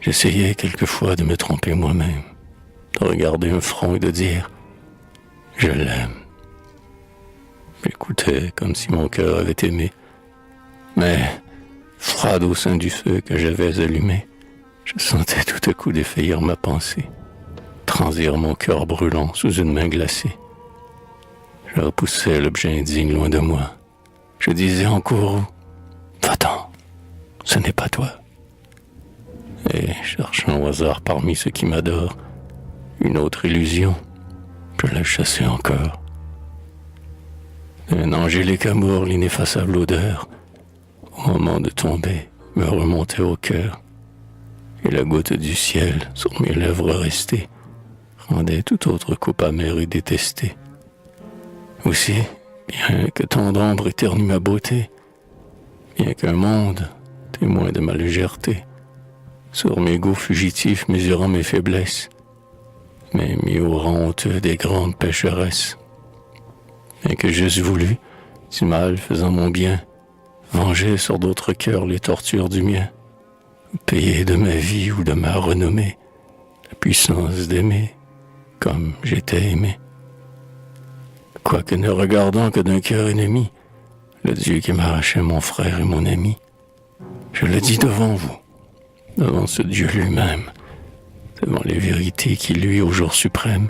[SPEAKER 1] J'essayais quelquefois de me tromper moi-même, de regarder un front et de dire « Je l'aime ». J'écoutais comme si mon cœur avait aimé, mais froide au sein du feu que j'avais allumé, je sentais tout à coup défaillir ma pensée. transir mon cœur brûlant sous une main glacée. Je repoussais l'objet indigne loin de moi. Je disais en courroux, va-t'en, ce n'est pas toi. Et cherchant au hasard parmi ceux qui m'adorent une autre illusion, je la chassais encore. Un angélique amour, l'ineffaçable odeur, au moment de tomber, me remontait au cœur, et la goutte du ciel sur mes lèvres restées rendait toute autre coupe amère et détestée. Aussi, bien que tant d'ombre éternue ma beauté, bien qu'un monde, témoin de ma légèreté, sur mes goûts fugitifs mesurant mes faiblesses, m'ait mis au rang honteux des grandes pécheresses, et que j'eusse voulu, du mal faisant mon bien, venger sur d'autres cœurs les tortures du mien, payer de ma vie ou de ma renommée la puissance d'aimer comme j'étais aimé. Quoique ne regardant que d'un cœur ennemi le Dieu qui m'arrachait mon frère et mon ami, je le dis devant vous, devant ce Dieu lui-même, devant les vérités qui lui au jour suprême,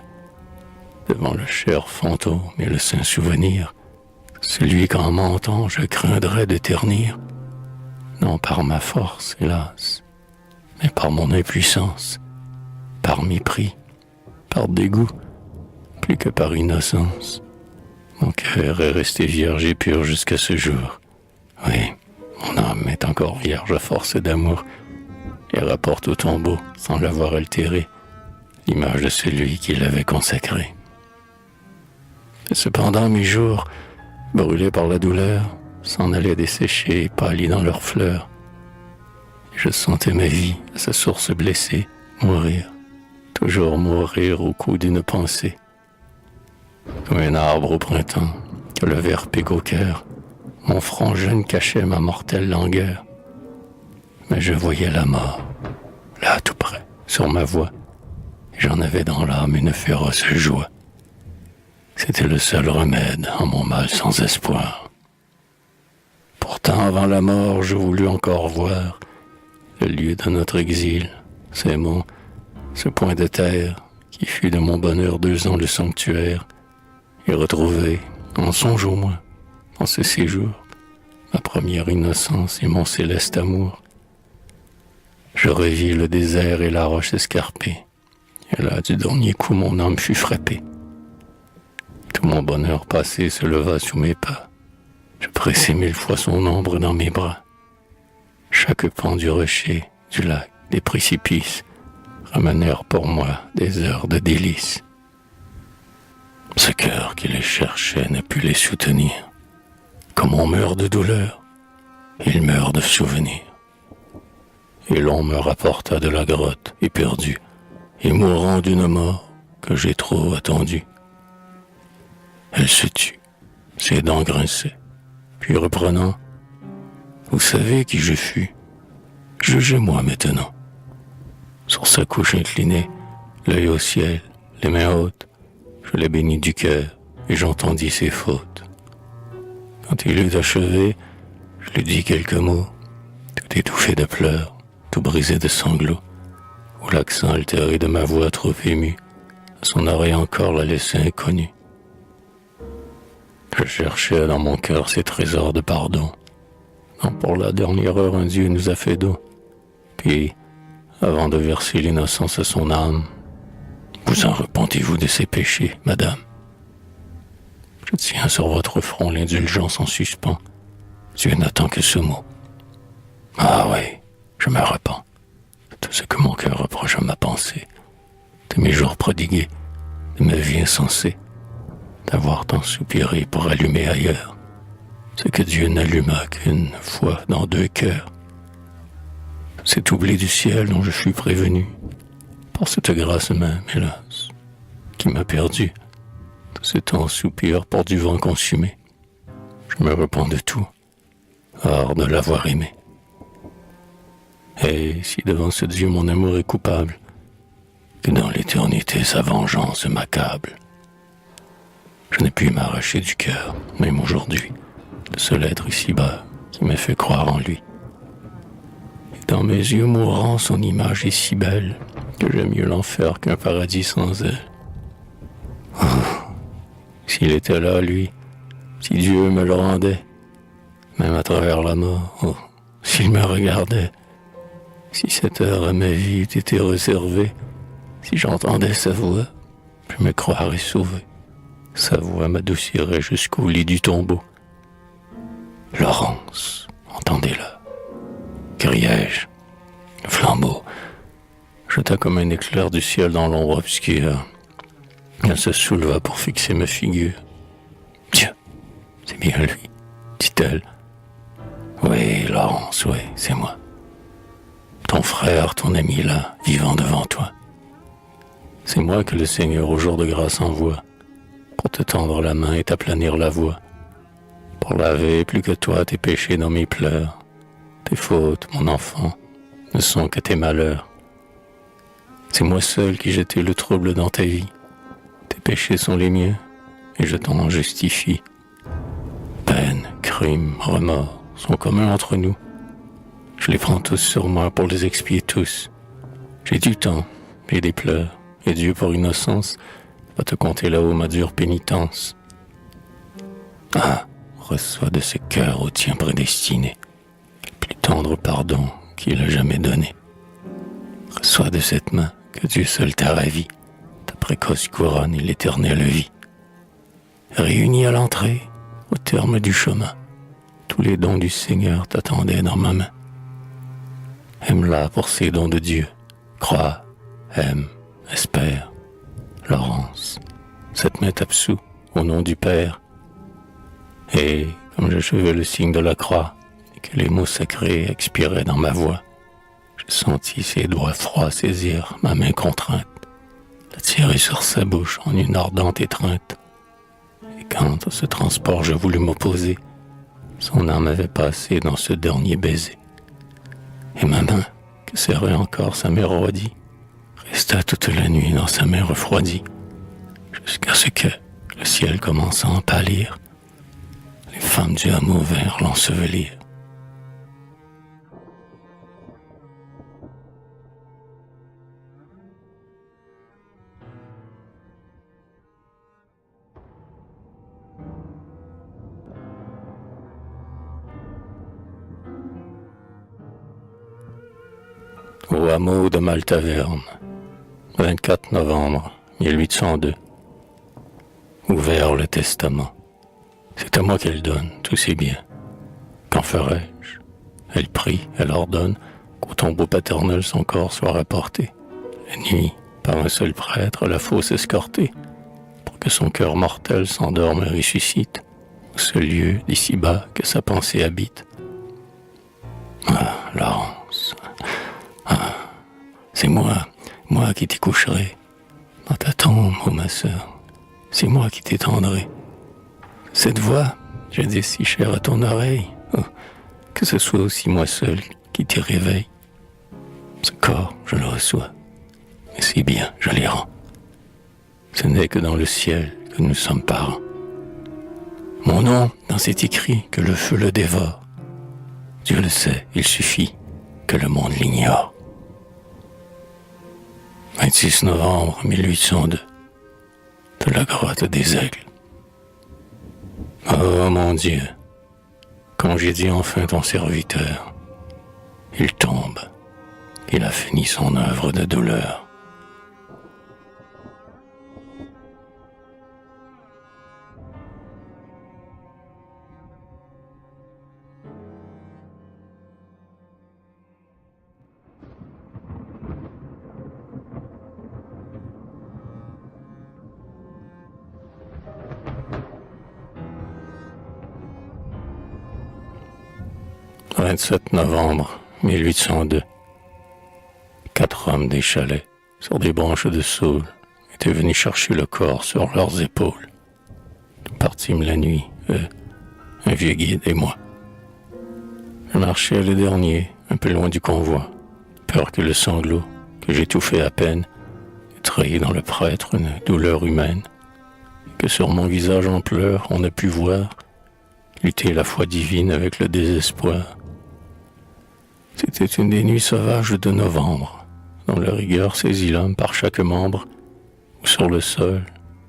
[SPEAKER 1] devant le cher fantôme et le saint souvenir, celui qu'en mentant je craindrais de ternir, non par ma force, hélas, mais par mon impuissance, par mépris, par dégoût, plus que par innocence. Mon cœur est resté vierge et pur jusqu'à ce jour. Oui, mon âme est encore vierge à force d'amour, et rapporte au tombeau, sans l'avoir altéré, l'image de celui qui l'avait consacré. Et cependant mes jours, brûlés par la douleur, s'en allaient dessécher, pâlis dans leurs fleurs. Et je sentais ma vie, à sa source blessée, mourir, toujours mourir au coup d'une pensée. Comme un arbre au printemps, que le ver pique au cœur, mon front jeune cachait ma mortelle langueur. Mais je voyais la mort, là tout près, sur ma voie, et j'en avais dans l'âme une féroce joie. C'était le seul remède en mon mal sans espoir. Pourtant, avant la mort, je voulus encore voir le lieu de notre exil, ces mots, ce point de terre qui fut de mon bonheur 2 ans le sanctuaire, et retrouver, en songe au moins, en ce séjour, ma première innocence et mon céleste amour. Je revis le désert et la roche escarpée, et là, du dernier coup, mon âme fut frappée. Tout mon bonheur passé se leva sous mes pas. Je pressai 1000 fois son ombre dans mes bras. Chaque pan du rocher, du lac, des précipices, ramenèrent pour moi des heures de délices. Ce cœur qui les cherchait n'a pu les soutenir. Comme on meurt de douleur, il meurt de souvenirs. Et l'on me rapporta de la grotte, éperdu, et mourant d'une mort que j'ai trop attendue. Elle se tut, ses dents grinçaient, puis reprenant, « Vous savez qui je fus, jugez-moi maintenant. » Sur sa couche inclinée, l'œil au ciel, les mains hautes, je la bénis du cœur et j'entendis ses fautes. Quand il eut achevé, je lui dis quelques mots, tout étouffé de pleurs, tout brisé de sanglots, où l'accent altéré de ma voix trop émue, à son oreille encore la laissait inconnue. Je cherchais dans mon cœur ces trésors de pardon, dont pour la dernière heure un Dieu nous a fait don. Puis, avant de verser l'innocence à son âme, vous en repentez-vous de ces péchés, madame? Je tiens sur votre front l'indulgence en suspens. Dieu n'attend que ce mot. Ah oui, je me repens de tout ce que mon cœur reproche à ma pensée, de mes jours prodigués, de ma vie insensée, d'avoir tant soupiré pour allumer ailleurs ce que Dieu n'alluma qu'une fois dans 2 cœurs. Cet oubli du ciel dont je fus prévenu, par cette grâce même, hélas, qui m'a perdu, tout ce temps soupir pour du vent consumé. Je me repens de tout, hors de l'avoir aimé. Et si devant ce Dieu mon amour est coupable, que dans l'éternité sa vengeance m'accable. Je n'ai pu m'arracher du cœur, même aujourd'hui, le seul être ici-bas qui m'a fait croire en lui. Et dans mes yeux mourants, son image est si belle que j'aime mieux l'enfer qu'un paradis sans elle. Oh, s'il était là, lui, si Dieu me le rendait, même à travers la mort, oh, s'il me regardait, si cette heure à ma vie eût été réservée, si j'entendais sa voix, je me croirais sauvé. Sa voix m'adoucirait jusqu'au lit du tombeau. Laurence, entendez-la, criai-je. Le flambeau jeta comme un éclair du ciel dans l'ombre obscure. Elle se souleva pour fixer ma figure. Tiens, c'est bien lui, dit-elle. Oui, Laurence, oui, c'est moi. Ton frère, ton ami là, vivant devant toi. C'est moi que le Seigneur au jour de grâce envoie, pour te tendre la main et t'aplanir la voie, pour laver plus que toi tes péchés dans mes pleurs. Tes fautes, mon enfant, ne sont que tes malheurs. C'est moi seul qui j'ai été le trouble dans ta vie. Tes péchés sont les miens, et je t'en justifie. Peine, crime, remords sont communs entre nous. Je les prends tous sur moi pour les expier tous. J'ai du temps, j'ai des pleurs, et Dieu pour innocence va te compter là-haut ma dure pénitence. Ah, reçois de ce cœur au tien prédestiné le plus tendre pardon qu'il a jamais donné. Reçois de cette main que Dieu seul t'a ravi, ta précoce couronne et l'éternelle vie. Réunis à l'entrée, au terme du chemin, tous les dons du Seigneur t'attendaient dans ma main. Aime-la pour ses dons de Dieu, crois, aime, espère. Laurence, cette main t'absout au nom du Père. Et comme j'achevais le signe de la croix et que les mots sacrés expiraient dans ma voix, je sentis ses doigts froids saisir ma main contrainte, la tirer sur sa bouche en une ardente étreinte. Et quand à ce transport je voulus m'opposer, son âme avait passé dans ce dernier baiser. Et ma main, que serrait encore sa mélodie, resta toute la nuit dans sa main refroidie, jusqu'à ce que, le ciel commençant à pâlir, les femmes du hameau vinrent l'ensevelir. Au hameau de Maltaverne, 24 novembre 1802. Ouvert le testament. C'est à moi qu'elle donne tous ses biens. Qu'en ferai-je? Elle prie, elle ordonne qu'au tombeau paternel son corps soit rapporté. La nuit, par un seul prêtre, la fosse escortée, pour que son cœur mortel s'endorme et ressuscite, au seul lieu d'ici-bas que sa pensée habite. Ah, Laurence, ah, c'est moi qui t'y coucherai, dans ta tombe, ô ma sœur, c'est moi qui t'étendrai. Cette voix, jadis si chère à ton oreille, oh, que ce soit aussi moi seul qui t'y réveille. Ce corps, je le reçois, mais c'est bien, je l'y rends. Ce n'est que dans le ciel que nous sommes parents. Mon nom, dans cet écrit, que le feu le dévore. Dieu le sait, il suffit que le monde l'ignore. 26 novembre 1802, de la grotte des Aigles. Oh mon Dieu, quand j'ai dit enfin ton serviteur, il tombe, il a fini son œuvre de douleur. « 27 novembre 1802. 4 hommes des chalets, sur des branches de saule, étaient venus chercher le corps sur leurs épaules. Nous partîmes la nuit, eux, un vieux guide et moi. Je marchais le dernier, un peu loin du convoi, peur que le sanglot, que j'étouffais à peine, ait trahi dans le prêtre une douleur humaine, et que sur mon visage en pleurs on a pu voir lutter la foi divine avec le désespoir. C'était une des nuits sauvages de novembre, dont la rigueur saisit l'homme par chaque membre, ou sur le sol,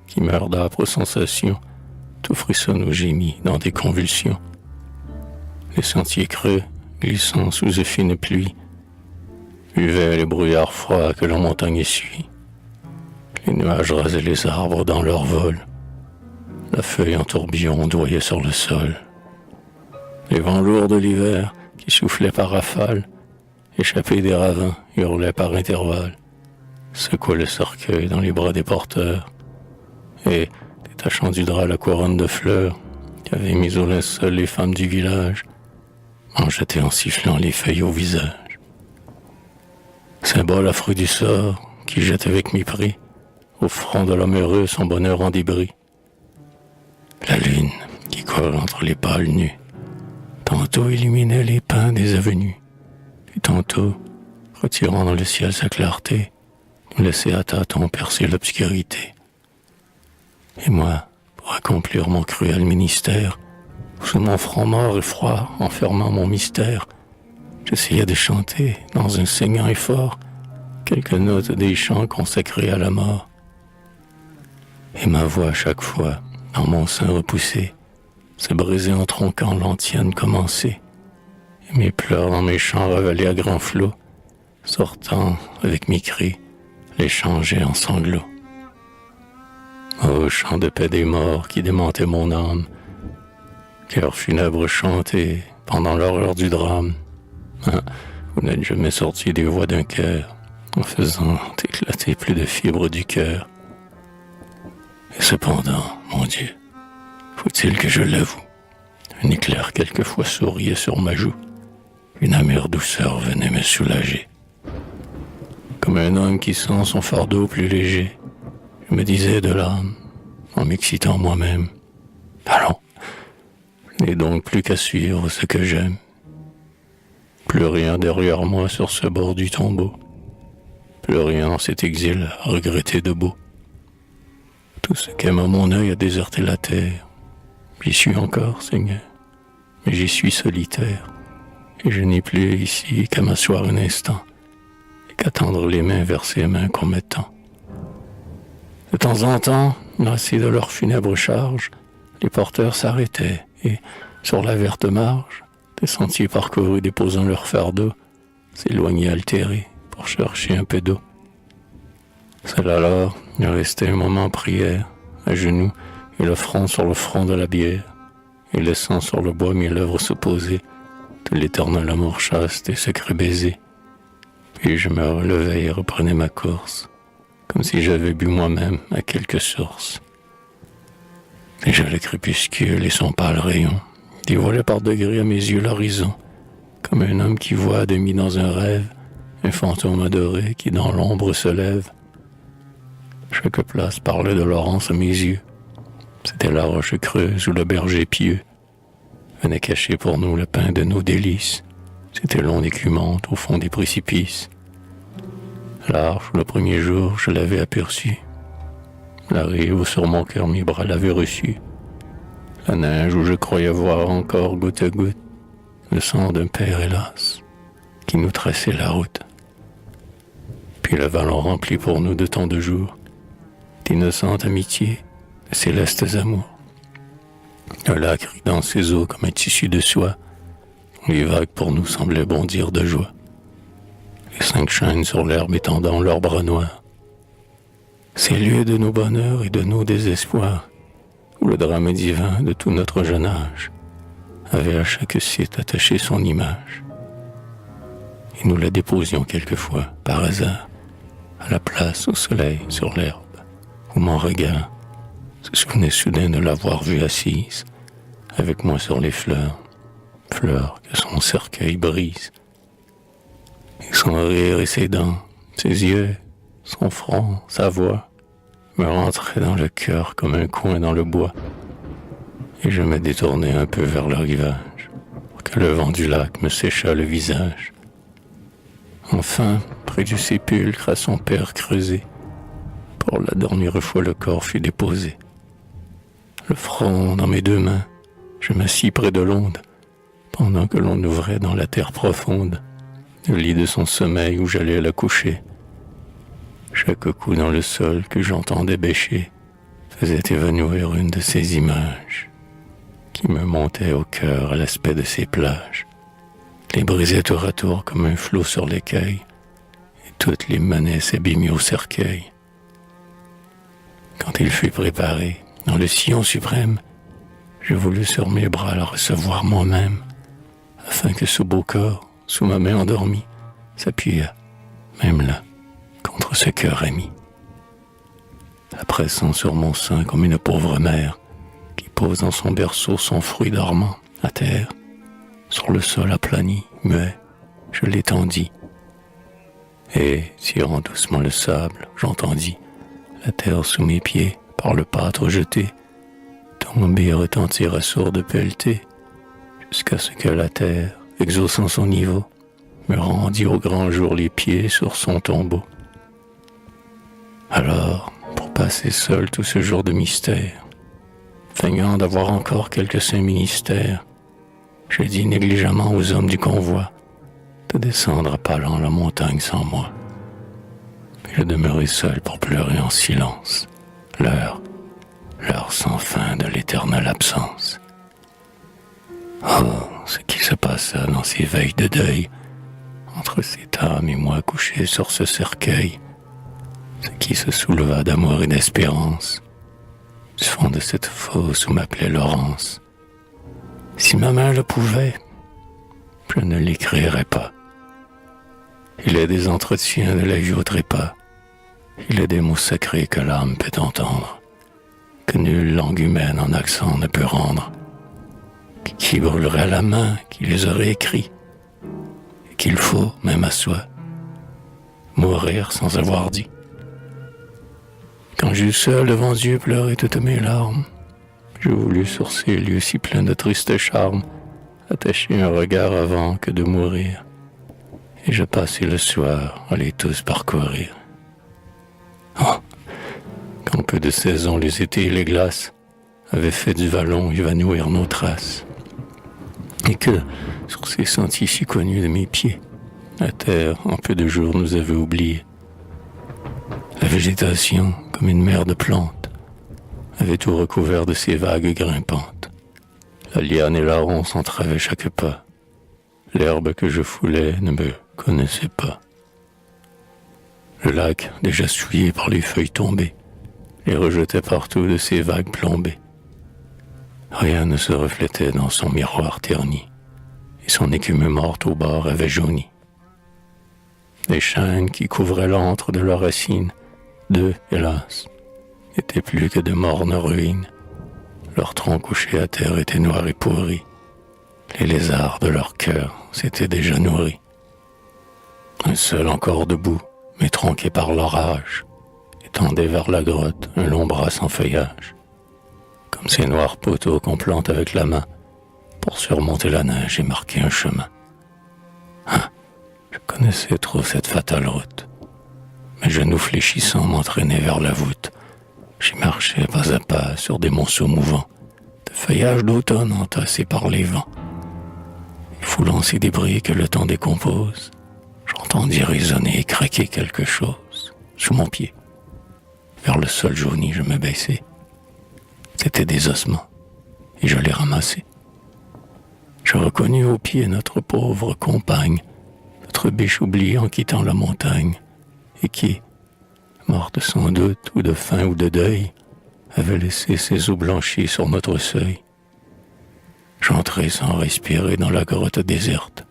[SPEAKER 1] qui meurt d'âpres sensations, tout frissonne ou gémit dans des convulsions. Les sentiers creux, glissant sous de fines pluies, buvaient les brouillards froids que la montagne essuie. Les nuages rasaient les arbres dans leur vol. La feuille en tourbillon ondoyait sur le sol. Les vents lourds de l'hiver, qui soufflaient par rafales, échappés des ravins, hurlaient par intervalles, secouaient le cercueil dans les bras des porteurs, et, détachant du drap la couronne de fleurs qu'avaient mis au linceul les femmes du village, en jetaient en sifflant les feuilles au visage. Symbole affreux du sort, qui jette avec mépris au front de l'homme heureux son bonheur en débris. La lune, qui colle entre les pâles nus, tantôt illuminait les pins des avenues, et tantôt, retirant dans le ciel sa clarté, nous laissait à tâtons percer l'obscurité. Et moi, pour accomplir mon cruel ministère, sous mon front mort et froid, enfermant mon mystère, j'essayais de chanter, dans un saignant effort, quelques notes des chants consacrés à la mort. Et ma voix, chaque fois, dans mon sein repoussé, se brisait en tronquant l'antienne commencée. Et mes pleurs dans mes chants revelaient à grands flots, sortant, avec mes cris, les changeaient en sanglots. Ô chant de paix des morts qui démentait mon âme, cœur funèbre chanté pendant l'horreur du drame, vous n'êtes jamais sorti des voix d'un cœur, en faisant éclater plus de fibres du cœur. Et cependant, mon Dieu, faut-il que je l'avoue, un éclair quelquefois souriait sur ma joue, une amère douceur venait me soulager. Comme un homme qui sent son fardeau plus léger, je me disais de l'âme, en m'excitant moi-même, allons, je n'ai donc plus qu'à suivre ce que j'aime. Plus rien derrière moi sur ce bord du tombeau, plus rien en cet exil à regretter de beau. Tout ce qu'aime à mon œil a déserté la terre. J'y suis encore, Seigneur, mais j'y suis solitaire. Et je n'ai plus ici qu'à m'asseoir un instant et qu'à tendre les mains vers ces mains qu'on me tend. De temps en temps, lassés de leur funèbre charge, les porteurs s'arrêtaient et, sur la verte marge, des sentiers parcourus déposant leur fardeau, s'éloignaient altérés pour chercher un peu d'eau. Seul alors, il restait un moment en prière, à genoux, et le front sur le front de la bière, et laissant sur le bois mes lèvres se poser, de l'éternel amour chaste et secret baiser. Puis je me relevais et reprenais ma course, comme si j'avais bu moi-même à quelque source. Déjà le crépuscule et son pâle rayon dévoilaient par degrés à mes yeux l'horizon, comme un homme qui voit à demi dans un rêve un fantôme adoré qui dans l'ombre se lève. Chaque place parlait de Laurence à mes yeux. C'était la roche creuse où le berger pieux venait cacher pour nous le pain de nos délices. C'était l'onde écumante au fond des précipices. L'arche, le premier jour, je l'avais aperçue. La rive où sur mon cœur mes bras l'avaient reçue. La neige où je croyais voir encore goutte à goutte le sang d'un père hélas qui nous traçait la route. Puis le vallon rempli pour nous de tant de jours, d'innocente amitié, de célestes amours. Le lac rit dans ses eaux comme un tissu de soie, dont les vagues pour nous semblaient bondir de joie. Les 5 chênes sur l'herbe étendant leurs bras noirs. Ces lieux de nos bonheurs et de nos désespoirs, où le drame divin de tout notre jeune âge avait à chaque site attaché son image. Et nous la déposions quelquefois, par hasard, à la place au soleil sur l'herbe, où mon regard se souvenait soudain de l'avoir vue assise, avec moi sur les fleurs, fleurs que son cercueil brise. Et son rire et ses dents, ses yeux, son front, sa voix, me rentraient dans le cœur comme un coin dans le bois, et je me détournais un peu vers le rivage, pour que le vent du lac me séchât le visage. Enfin, près du sépulcre à son père creusé, pour la dernière fois le corps fut déposé. Le front dans mes 2 mains, je m'assis près de l'onde, pendant que l'on ouvrait dans la terre profonde le lit de son sommeil où j'allais la coucher, Chaque coup dans le sol que j'entendais bêcher faisait évanouir une de ces images qui me montaient au cœur à l'aspect de ces plages, les brisait tour à tour comme un flot sur l'écueil, et toutes les menaient s'abîmer au cercueil. Quand il fut préparé, dans le sillon suprême, je voulus sur mes bras la recevoir moi-même, afin que ce beau corps, sous ma main endormie, s'appuyât, même là, contre ce cœur ami. La pressant sur mon sein comme une pauvre mère qui pose dans son berceau son fruit dormant à terre, sur le sol aplani, muet, je l'étendis. Et, tirant doucement le sable, j'entendis la terre sous mes pieds, par le pâtre jeté, tomber et retentir à sourde pelletée, jusqu'à ce que la terre, exaucant son niveau, me rendit au grand jour les pieds sur son tombeau. Alors, pour passer seul tout ce jour de mystère, feignant d'avoir encore quelques saints ministères, je dis négligemment aux hommes du convoi de descendre à pas lents la montagne sans moi. Je demeurai seul pour pleurer en silence l'heure sans fin de l'éternelle absence. Oh, ce qui se passa dans ces veilles de deuil, entre cette âme et moi couchés sur ce cercueil, ce qui se souleva d'amour et d'espérance, du fond de cette fosse où m'appelait Laurence. Si ma main le pouvait, je ne l'écrirais pas. Il est des entretiens de la vie au trépas, il est des mots sacrés que l'âme peut entendre, que nulle langue humaine en accent ne peut rendre, qui brûlerait la main qui les aurait écrits, et qu'il faut, même à soi, mourir sans avoir dit. Quand j'eus seul devant Dieu pleuré toutes mes larmes, je voulus sur ces lieux si pleins de triste charme attacher un regard avant que de mourir, et je passai le soir à les tous parcourir. Oh, quand peu de saisons les étés et les glaces avaient fait du vallon évanouir nos traces, et que, sur ces sentiers si connus de mes pieds, la terre, en peu de jours, nous avait oubliés. La végétation, comme une mer de plantes, avait tout recouvert de ses vagues grimpantes. La liane et la ronce entravaient chaque pas. L'herbe que je foulais ne me connaissait pas. Le lac, déjà souillé par les feuilles tombées, les rejetait partout de ses vagues plombées. Rien ne se reflétait dans son miroir terni, et son écume morte au bord avait jauni. Les chênes qui couvraient l'antre de leurs racines, d'eux, hélas, n'étaient plus que de mornes ruines. Leurs troncs couchés à terre étaient noirs et pourris. Les lézards de leur cœur s'étaient déjà nourris. Un seul encore debout, mais tronqué par l'orage, étendait vers la grotte un long bras sans feuillage, comme ces noirs poteaux qu'on plante avec la main pour surmonter la neige et marquer un chemin. Ah, je connaissais trop cette fatale route. Mes genoux fléchissants m'entraînaient vers la voûte. J'y marchais pas à pas sur des monceaux mouvants, de feuillages d'automne entassés par les vents. Et foulant ces débris que le temps décompose, j'entendis résonner et craquer quelque chose sous mon pied. Vers le sol jauni, je me baissai. C'étaient des ossements, et je les ramassai. Je reconnus au pied notre pauvre compagne, notre biche oubliée en quittant la montagne, et qui, morte sans doute ou de faim ou de deuil, avait laissé ses os blanchis sur notre seuil. J'entrai sans respirer dans la grotte déserte,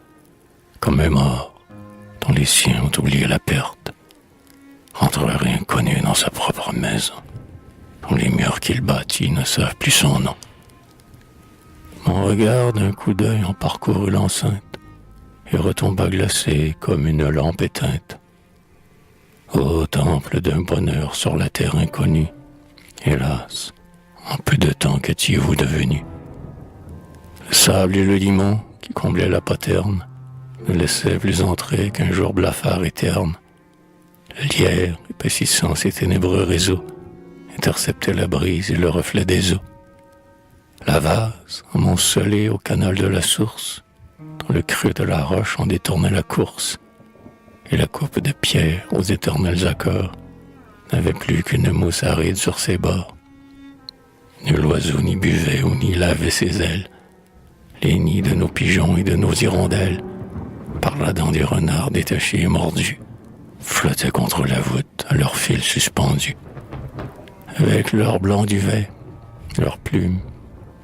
[SPEAKER 1] comme un mort dont les siens ont oublié la perte, rentrerait inconnu dans sa propre maison, dont les murs qu'il bâtit ne savent plus son nom. Mon regard d'un coup d'œil en parcourut l'enceinte et retomba glacé comme une lampe éteinte. Ô temple d'un bonheur sur la terre inconnue, hélas, en peu de temps qu'étiez-vous devenu? Le sable et le limon qui comblaient la poterne ne laissaient plus entrer qu'un jour blafard et terne. Le lierre, épaississant ses ténébreux réseaux, interceptait la brise et le reflet des eaux. La vase, amoncelée au canal de la source, dans le creux de la roche en détournait la course, et la coupe de pierre aux éternels accords n'avait plus qu'une mousse aride sur ses bords. Nul oiseau n'y buvait ou n'y lavait ses ailes. Les nids de nos pigeons et de nos hirondelles, par la dent des renards détachés et mordus, flottaient contre la voûte à leurs fils suspendus. Avec leurs blancs duvet, leurs plumes,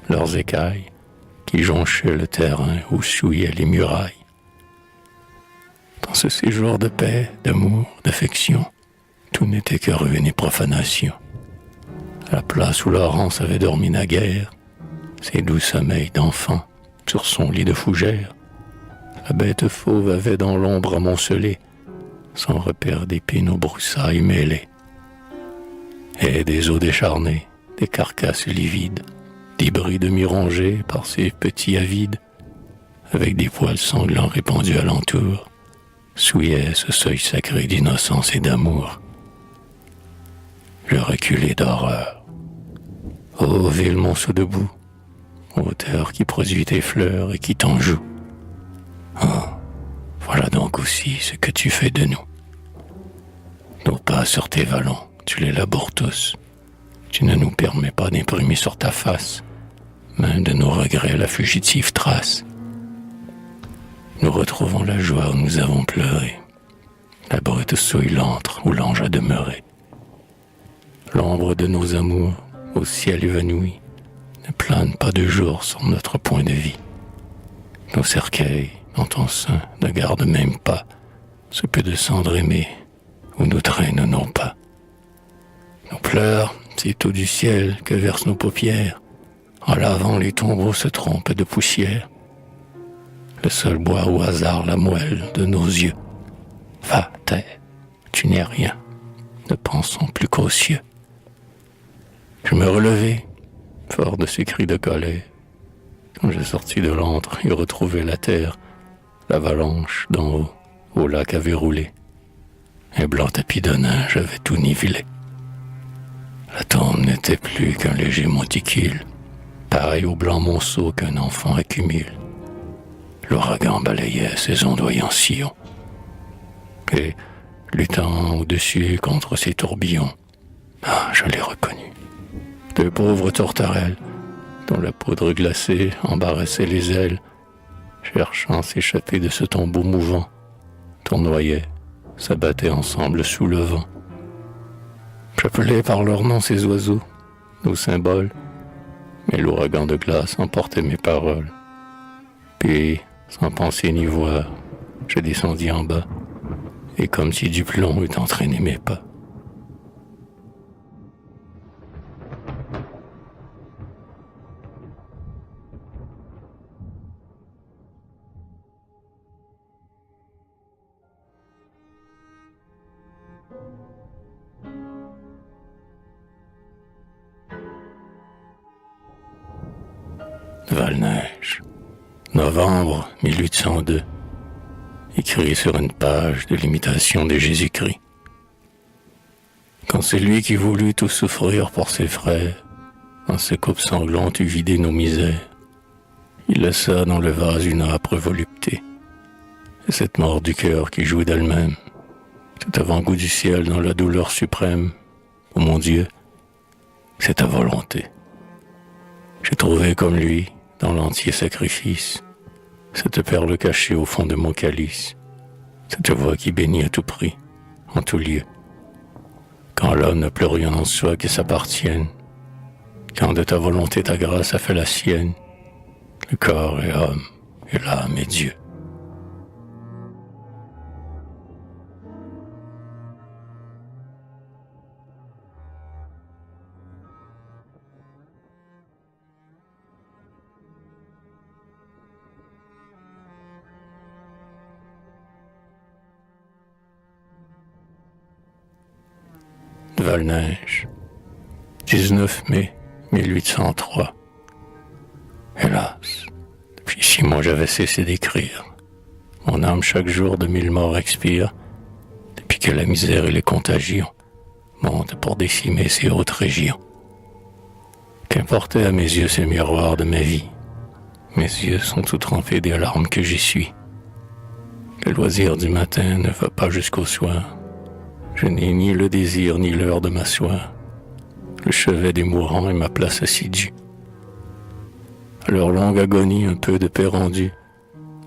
[SPEAKER 1] leurs écailles, qui jonchaient le terrain ou souillaient les murailles. Dans ce séjour de paix, d'amour, d'affection, tout n'était que ruine et profanation. À la place où Laurence avait dormi naguère, ses doux sommeils d'enfant sur son lit de fougère, la bête fauve avait dans l'ombre amoncelé son repère d'épines aux broussailles mêlées. Et des os décharnés, des carcasses livides, d'hybrides mi-rongés par ces petits avides, avec des poils sanglants répandus alentour, souillaient ce seuil sacré d'innocence et d'amour. Je reculai d'horreur. Ô ville monceau debout, ô terre qui produit tes fleurs et qui t'en joue. Oh, voilà donc aussi ce que tu fais de nous. Nos pas sur tes vallons, tu les laboures tous. Tu ne nous permets pas d'imprimer sur ta face, même de nos regrets la fugitive trace. Nous retrouvons la joie où nous avons pleuré, la brute souille l'antre où l'ange a demeuré. L'ombre de nos amours, au ciel évanoui, ne plane pas de jour sur notre point de vie. Nos cercueils, dans ton sein, ne gardent même pas ce peu de cendre aimée où nous traînent nos pas. Nos pleurs, c'est eau du ciel que versent nos paupières, en lavant les tombeaux se trompent de poussière. Le sol boit au hasard la moelle de nos yeux. Va, terre, tu n'es rien, ne pensons plus qu'aux cieux. Je me relevai, fort de ces cris de colère, quand je sortis de l'antre et retrouvai la terre, l'avalanche d'en haut, au lac avait roulé. Un blanc tapis de neige avait tout nivelé. La tombe n'était plus qu'un léger monticule, pareil au blanc monceau qu'un enfant accumule. L'ouragan balayait ses ondoyants sillons, et, luttant au-dessus contre ses tourbillons, je l'ai reconnu. De pauvres tourterelles, dont la poudre glacée embarrassait les ailes, cherchant à s'échapper de ce tombeau mouvant, tournoyaient, s'abattaient ensemble sous le vent. J'appelais par leur nom ces oiseaux, nos symboles, mais l'ouragan de glace emportait mes paroles. Puis, sans penser ni voir, je descendis en bas, et comme si du plomb eût entraîné mes pas. Val-Neige, novembre 1802, écrit sur une page de l'imitation de Jésus-Christ. Quand celui qui voulut tout souffrir pour ses frères, en ses coupes sanglantes eut vidé nos misères, il laissa dans le vase une âpre volupté, et cette mort du cœur qui jouit d'elle-même, cet avant-goût du ciel dans la douleur suprême, ô mon Dieu, c'est ta volonté. J'ai trouvé comme lui, dans l'entier sacrifice, cette perle cachée au fond de mon calice, cette voix qui bénit à tout prix, en tout lieu. Quand l'homme n'a plus rien en soi qui s'appartienne, quand de ta volonté ta grâce a fait la sienne, le corps est homme, et l'âme est Dieu. Val-Neige, 19 mai 1803. Hélas, depuis 6 mois j'avais cessé d'écrire. Mon âme chaque jour de 1000 morts expire, depuis que la misère et les contagions montent pour décimer ces hautes régions. Qu'importaient à mes yeux ces miroirs de ma vie? Mes yeux sont tout trempés des larmes que j'y suis. Le loisir du matin ne va pas jusqu'au soir. Je n'ai ni le désir ni l'heure de m'asseoir. Le chevet des mourants est ma place assidue. À leur longue agonie, un peu de paix rendue,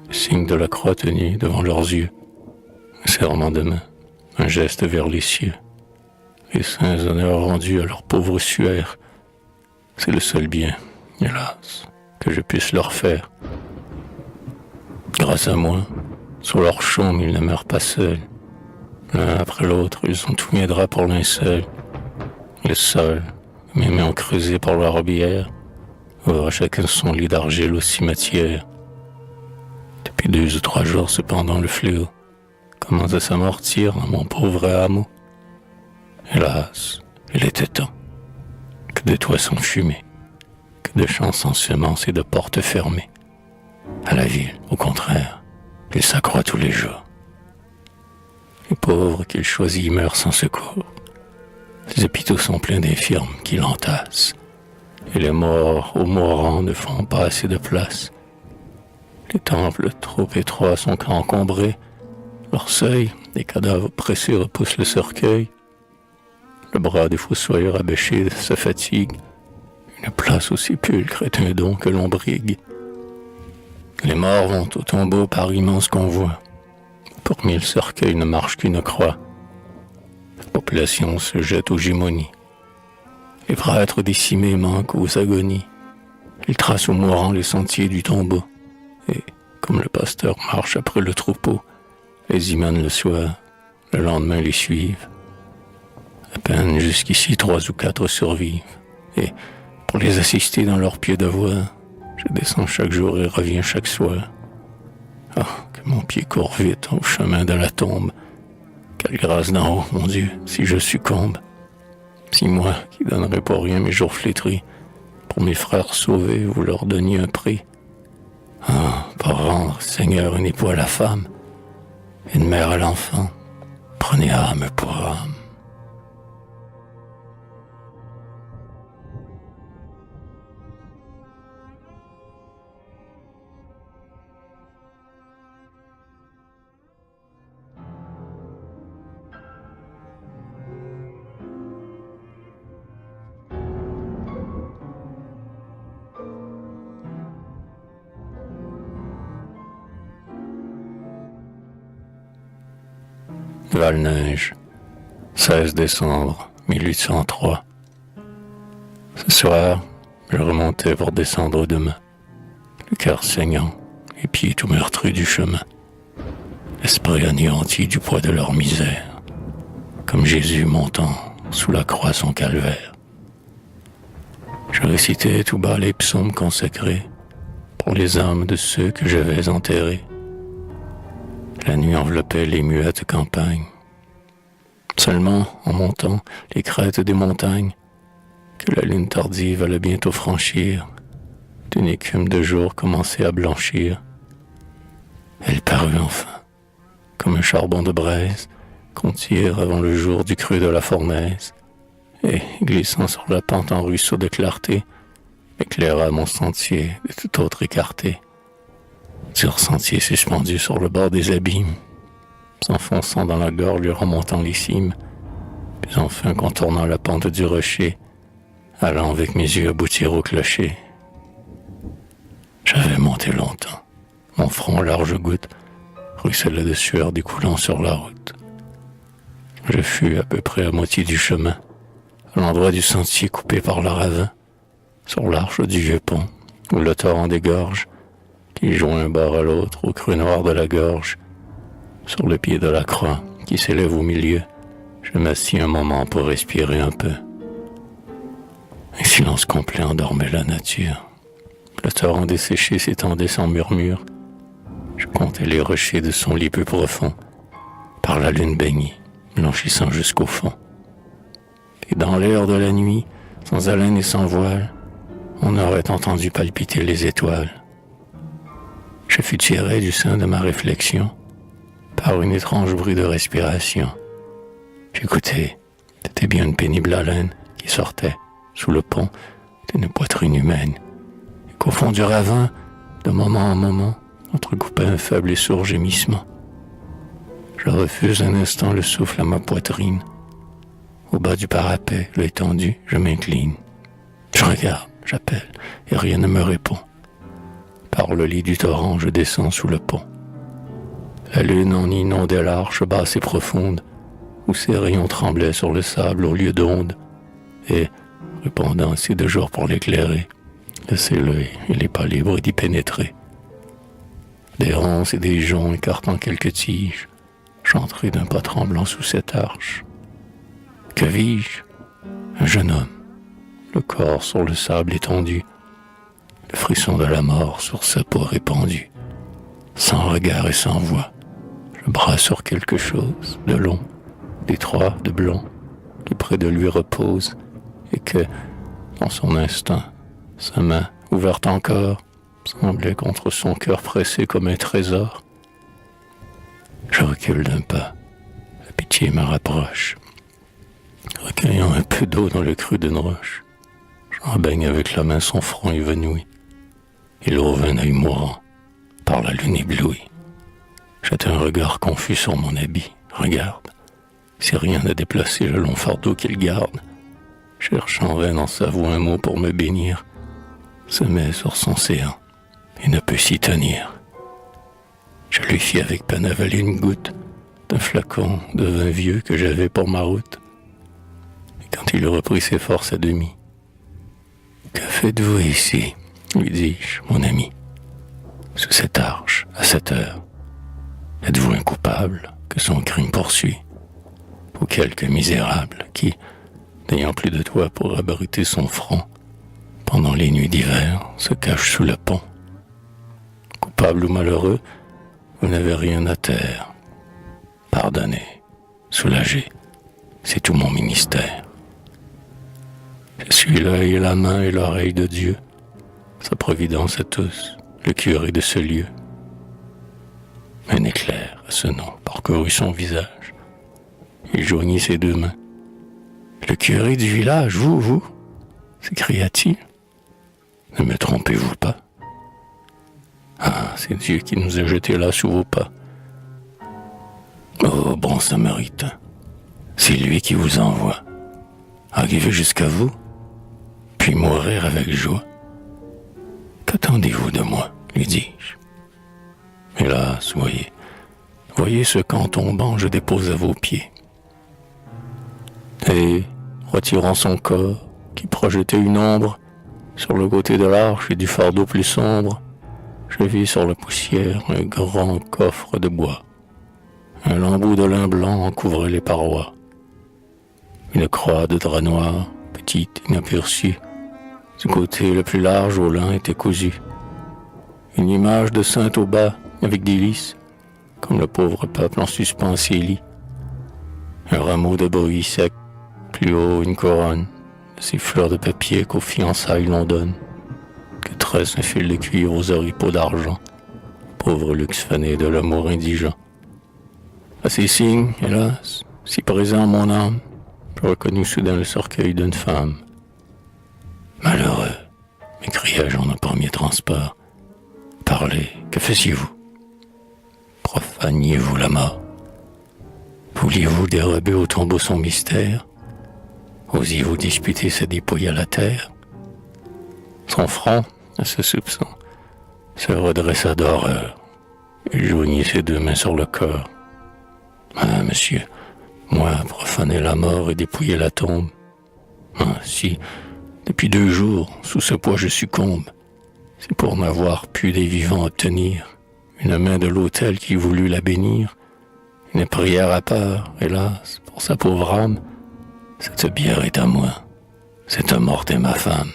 [SPEAKER 1] le signe de la croix tenue devant leurs yeux, un serment de main, un geste vers les cieux, les saints honneurs rendus à leur pauvre suaire, c'est le seul bien, hélas, que je puisse leur faire. Grâce à moi, sur leur chaume, ils ne meurent pas seuls. L'un après l'autre, ils ont tous mes draps pour linceul. Le sol, mes mains ont creusé pour leur bière, ouvre à chacun son lit d'argile au cimetière. Depuis 2 ou 3 jours, cependant, le fléau commence à s'amortir dans mon pauvre hameau. Hélas, il était temps. Que de toits sont fumés, que de champs sans semences et de portes fermées. À la ville, au contraire, il s'accroît tous les jours. Les pauvres qu'il choisit meurent sans secours. Les hôpitaux sont pleins d'infirmes qui l'entassent, et les morts aux mourants ne font pas assez de place. Les temples trop étroits sont encombrés, leur seuil, des cadavres pressés repoussent le cercueil. Le bras des fossoyeurs abêchés se fatigue. Une place au sépulcre est un don que l'on brigue. Les morts vont au tombeau par immenses convois. Pour 1000 cercueils ne marche qu'une croix. La population se jette aux gémonies. Les prêtres décimés manquent aux agonies. Ils tracent aux mourants les sentiers du tombeau. Et, comme le pasteur marche après le troupeau, les imams le soir, le lendemain les suivent. À peine jusqu'ici 3 ou 4 survivent. Et, pour les assister dans leur pied de voie, je descends chaque jour et reviens chaque soir. Ah, que mon pied court vite au chemin de la tombe. Quelle grâce d'en haut, mon Dieu, si je succombe. Si moi, qui donnerais pour rien mes jours flétris, pour mes frères sauvés, vous leur donniez un prix. Ah, pour rendre, Seigneur, un époux à la femme, une mère à l'enfant, prenez âme pour âme. Valneige, 16 décembre 1803. Ce soir, je remontais pour descendre demain, le cœur saignant, les pieds tout meurtris du chemin, l'esprit anéanti du poids de leur misère, comme Jésus montant sous la croix son calvaire. Je récitais tout bas les psaumes consacrés pour les âmes de ceux que j'avais enterrés. La nuit enveloppait les muettes campagnes. Seulement, en montant les crêtes des montagnes, que la lune tardive allait bientôt franchir, d'une écume de jour commençait à blanchir. Elle parut enfin, comme un charbon de braise qu'on tire avant le jour du creux de la fournaise, et, glissant sur la pente en ruisseau de clarté, éclaira mon sentier de tout autre écarté. Sur sentier suspendu sur le bord des abîmes, s'enfonçant dans la gorge, remontant les cimes, puis enfin contournant la pente du rocher, allant avec mes yeux aboutir au clocher. J'avais monté longtemps, mon front large goutte ruisselait de sueur découlant sur la route. Je fus à peu près à moitié du chemin, à l'endroit du sentier coupé par le ravin, sur l'arche du vieux pont, où le torrent dégorge, qui joint un bord à l'autre au creux noir de la gorge. Sur le pied de la croix qui s'élève au milieu, je m'assis un moment pour respirer un peu. Un silence complet endormait la nature. Le torrent desséché s'étendait sans murmure. Je comptais les rochers de son lit peu profond, par la lune baignée, blanchissant jusqu'au fond. Et dans l'air de la nuit, sans haleine et sans voile, on aurait entendu palpiter les étoiles. Je fus tiré du sein de ma réflexion par un étrange bruit de respiration. J'écoutais, c'était bien une pénible haleine qui sortait, sous le pont, d'une poitrine humaine, et qu'au fond du ravin, de moment en moment, entrecoupait un faible et sourd gémissement. Je refuse un instant le souffle à ma poitrine. Au bas du parapet, l'œil tendu, je m'incline. Je regarde, j'appelle, et rien ne me répond. Par le lit du torrent, je descends sous le pont. La lune en inondait l'arche basse et profonde, où ses rayons tremblaient sur le sable au lieu d'ondes, et, répandant assez de jour pour l'éclairer, laissait l'œil et les pas libres d'y pénétrer. Des ronces et des joncs écartant quelques tiges, j'entrai d'un pas tremblant sous cette arche. Que vis-je? Un jeune homme, le corps sur le sable étendu, le frisson de la mort sur sa peau répandue. Sans regard et sans voix, je brasse sur quelque chose de long, d'étroit, de blond, qui près de lui repose, et que, dans son instinct, sa main, ouverte encore, semblait contre son cœur pressé comme un trésor. Je recule d'un pas, la pitié me rapproche. Recueillant un peu d'eau dans le creux d'une roche, j'en baigne avec la main son front évanoui. Il ouvre un œil mourant, par la lune éblouie. Jette un regard confus sur mon habit, regarde, si rien n'a déplacé le long fardeau qu'il garde. Cherche en vain dans sa voix un mot pour me bénir, se met sur son séant et ne peut s'y tenir. Je lui fis avec peine avaler une goutte d'un flacon de vin vieux que j'avais pour ma route. Et quand il reprit ses forces à demi, « Que faites-vous ici ?» lui dis-je, mon ami, « sous cette arche, à cette heure? Êtes-vous un coupable que son crime poursuit? Ou quelque misérable qui, n'ayant plus de toit pour abriter son front, pendant les nuits d'hiver, se cache sous le pont? Coupable ou malheureux, vous n'avez rien à taire. Pardonnez, soulagez, c'est tout mon ministère. Je suis l'œil et la main et l'oreille de Dieu, sa providence à tous, le curé de ce lieu. » Un éclair, à ce nom, parcourut son visage. Il joignit ses deux mains. « Le curé du village, vous » s'écria-t-il. « Ne me trompez-vous pas? Ah, c'est Dieu qui nous a jetés là sous vos pas. Oh, bon samaritain, c'est lui qui vous envoie. Arrivez jusqu'à vous, puis mourir avec joie. Qu'attendez-vous de moi, lui dis-je. Hélas, voyez ce qu'en tombant je dépose à vos pieds. » Et, retirant son corps, qui projetait une ombre sur le côté de l'arche et du fardeau plus sombre, je vis sur la poussière un grand coffre de bois. Un lambeau de lin blanc en couvrait les parois. Une croix de drap noir, petite, inaperçue, du côté le plus large au lin était cousue. Une image de sainte au bas, avec des lys, comme le pauvre peuple en suspens à ses lits. Un rameau de bruis sec, plus haut une couronne, de ces fleurs de papier qu'aux fiançailles l'on donne, que tresse un fil de cuivre aux oripeaux d'argent, pauvre luxe fané de l'amour indigent. À ces signes, hélas, si présents à mon âme, je reconnus soudain le cercueil d'une femme. Malheureux, m'écriai-je en un premier transport. Parlez, que faisiez-vous? Profaniez-vous la mort? Vouliez-vous dérober au tombeau son mystère? Osiez-vous disputer sa dépouille à la terre? Son front, à ce soupçon, se redressa d'horreur. Il joignit ses deux mains sur le corps. Ah, monsieur, moi, profaner la mort et dépouiller la tombe. Ah, si, depuis 2 jours, sous ce poids je succombe, c'est pour n'avoir pu des vivants obtenir une main de l'autel qui voulut la bénir, une prière à part, hélas, pour sa pauvre âme. Cette bière est à moi, cette morte est ma femme.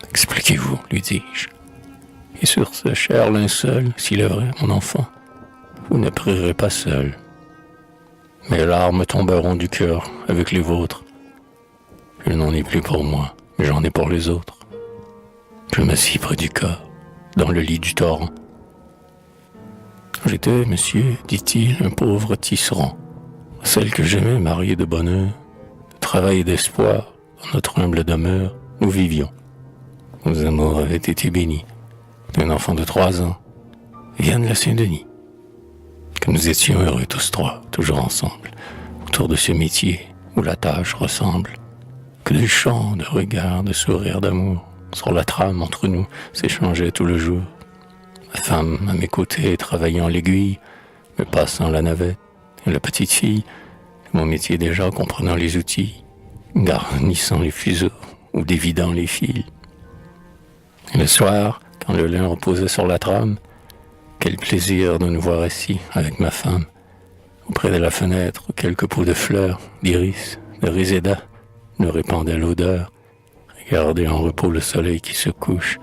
[SPEAKER 1] Expliquez-vous, lui dis-je, et sur ce cher linceul, s'il est vrai, mon enfant, vous ne prierez pas seul. Mes larmes tomberont du cœur avec les vôtres. Je n'en ai plus pour moi, mais j'en ai pour les autres. Je m'assis près du corps, dans le lit du torrent. J'étais, monsieur, dit-il, un pauvre tisserand, celle que j'aimais, mariée de bonheur, de travail et d'espoir, dans notre humble demeure, nous vivions. Nos amours avaient été bénis, d'un enfant de 3 ans, Vienne la Saint-Denis. que nous étions heureux tous trois, toujours ensemble, autour de ce métier où la tâche ressemble. Que de chants, de regards, de sourires d'amour, sur la trame entre nous, s'échangeaient tout le jour. Ma femme à mes côtés, travaillant l'aiguille, me passant la navette, et la petite fille, mon métier déjà comprenant les outils, garnissant les fuseaux ou dévidant les fils. Et le soir, quand le lin reposait sur la trame, quel plaisir de nous voir assis avec ma femme, auprès de la fenêtre où quelques pots de fleurs, d'iris, de réséda nous répandaient l'odeur, regarder en repos le soleil qui se couche,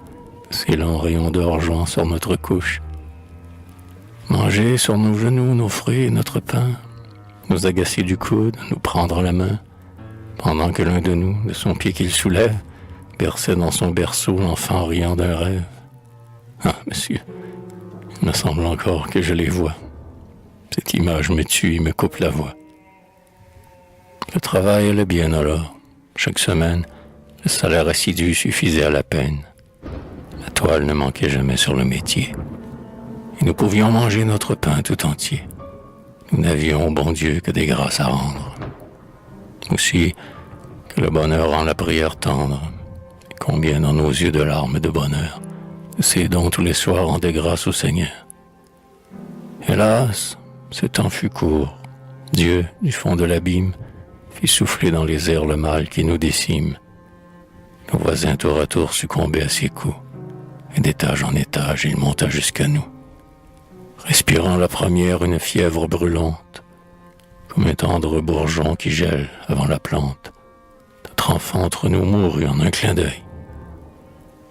[SPEAKER 1] ses longs rayons d'or jouant sur notre couche. Manger sur nos genoux nos fruits et notre pain, nous agacer du coude, nous prendre la main, pendant que l'un de nous, de son pied qu'il soulève, berçait dans son berceau l'enfant riant d'un rêve. Ah, monsieur, il me semble encore que je les vois. Cette image me tue et me coupe la voix. Le travail allait bien alors. Chaque semaine, le salaire assidu suffisait à la peine. La toile ne manquait jamais sur le métier. Et nous pouvions manger notre pain tout entier. Nous n'avions, bon Dieu, que des grâces à rendre. Aussi, que le bonheur rend la prière tendre. Et combien dans nos yeux de larmes de bonheur, nous cédons tous les soirs en des grâces au Seigneur. Hélas, ce temps fut court. Dieu, du fond de l'abîme, fit souffler dans les airs le mal qui nous décime. Nos voisins tour à tour succombaient à ses coups, et d'étage en étage il monta jusqu'à nous. Respirant la première une fièvre brûlante, comme un tendre bourgeon qui gèle avant la plante, notre enfant entre nous mourut en un clin d'œil.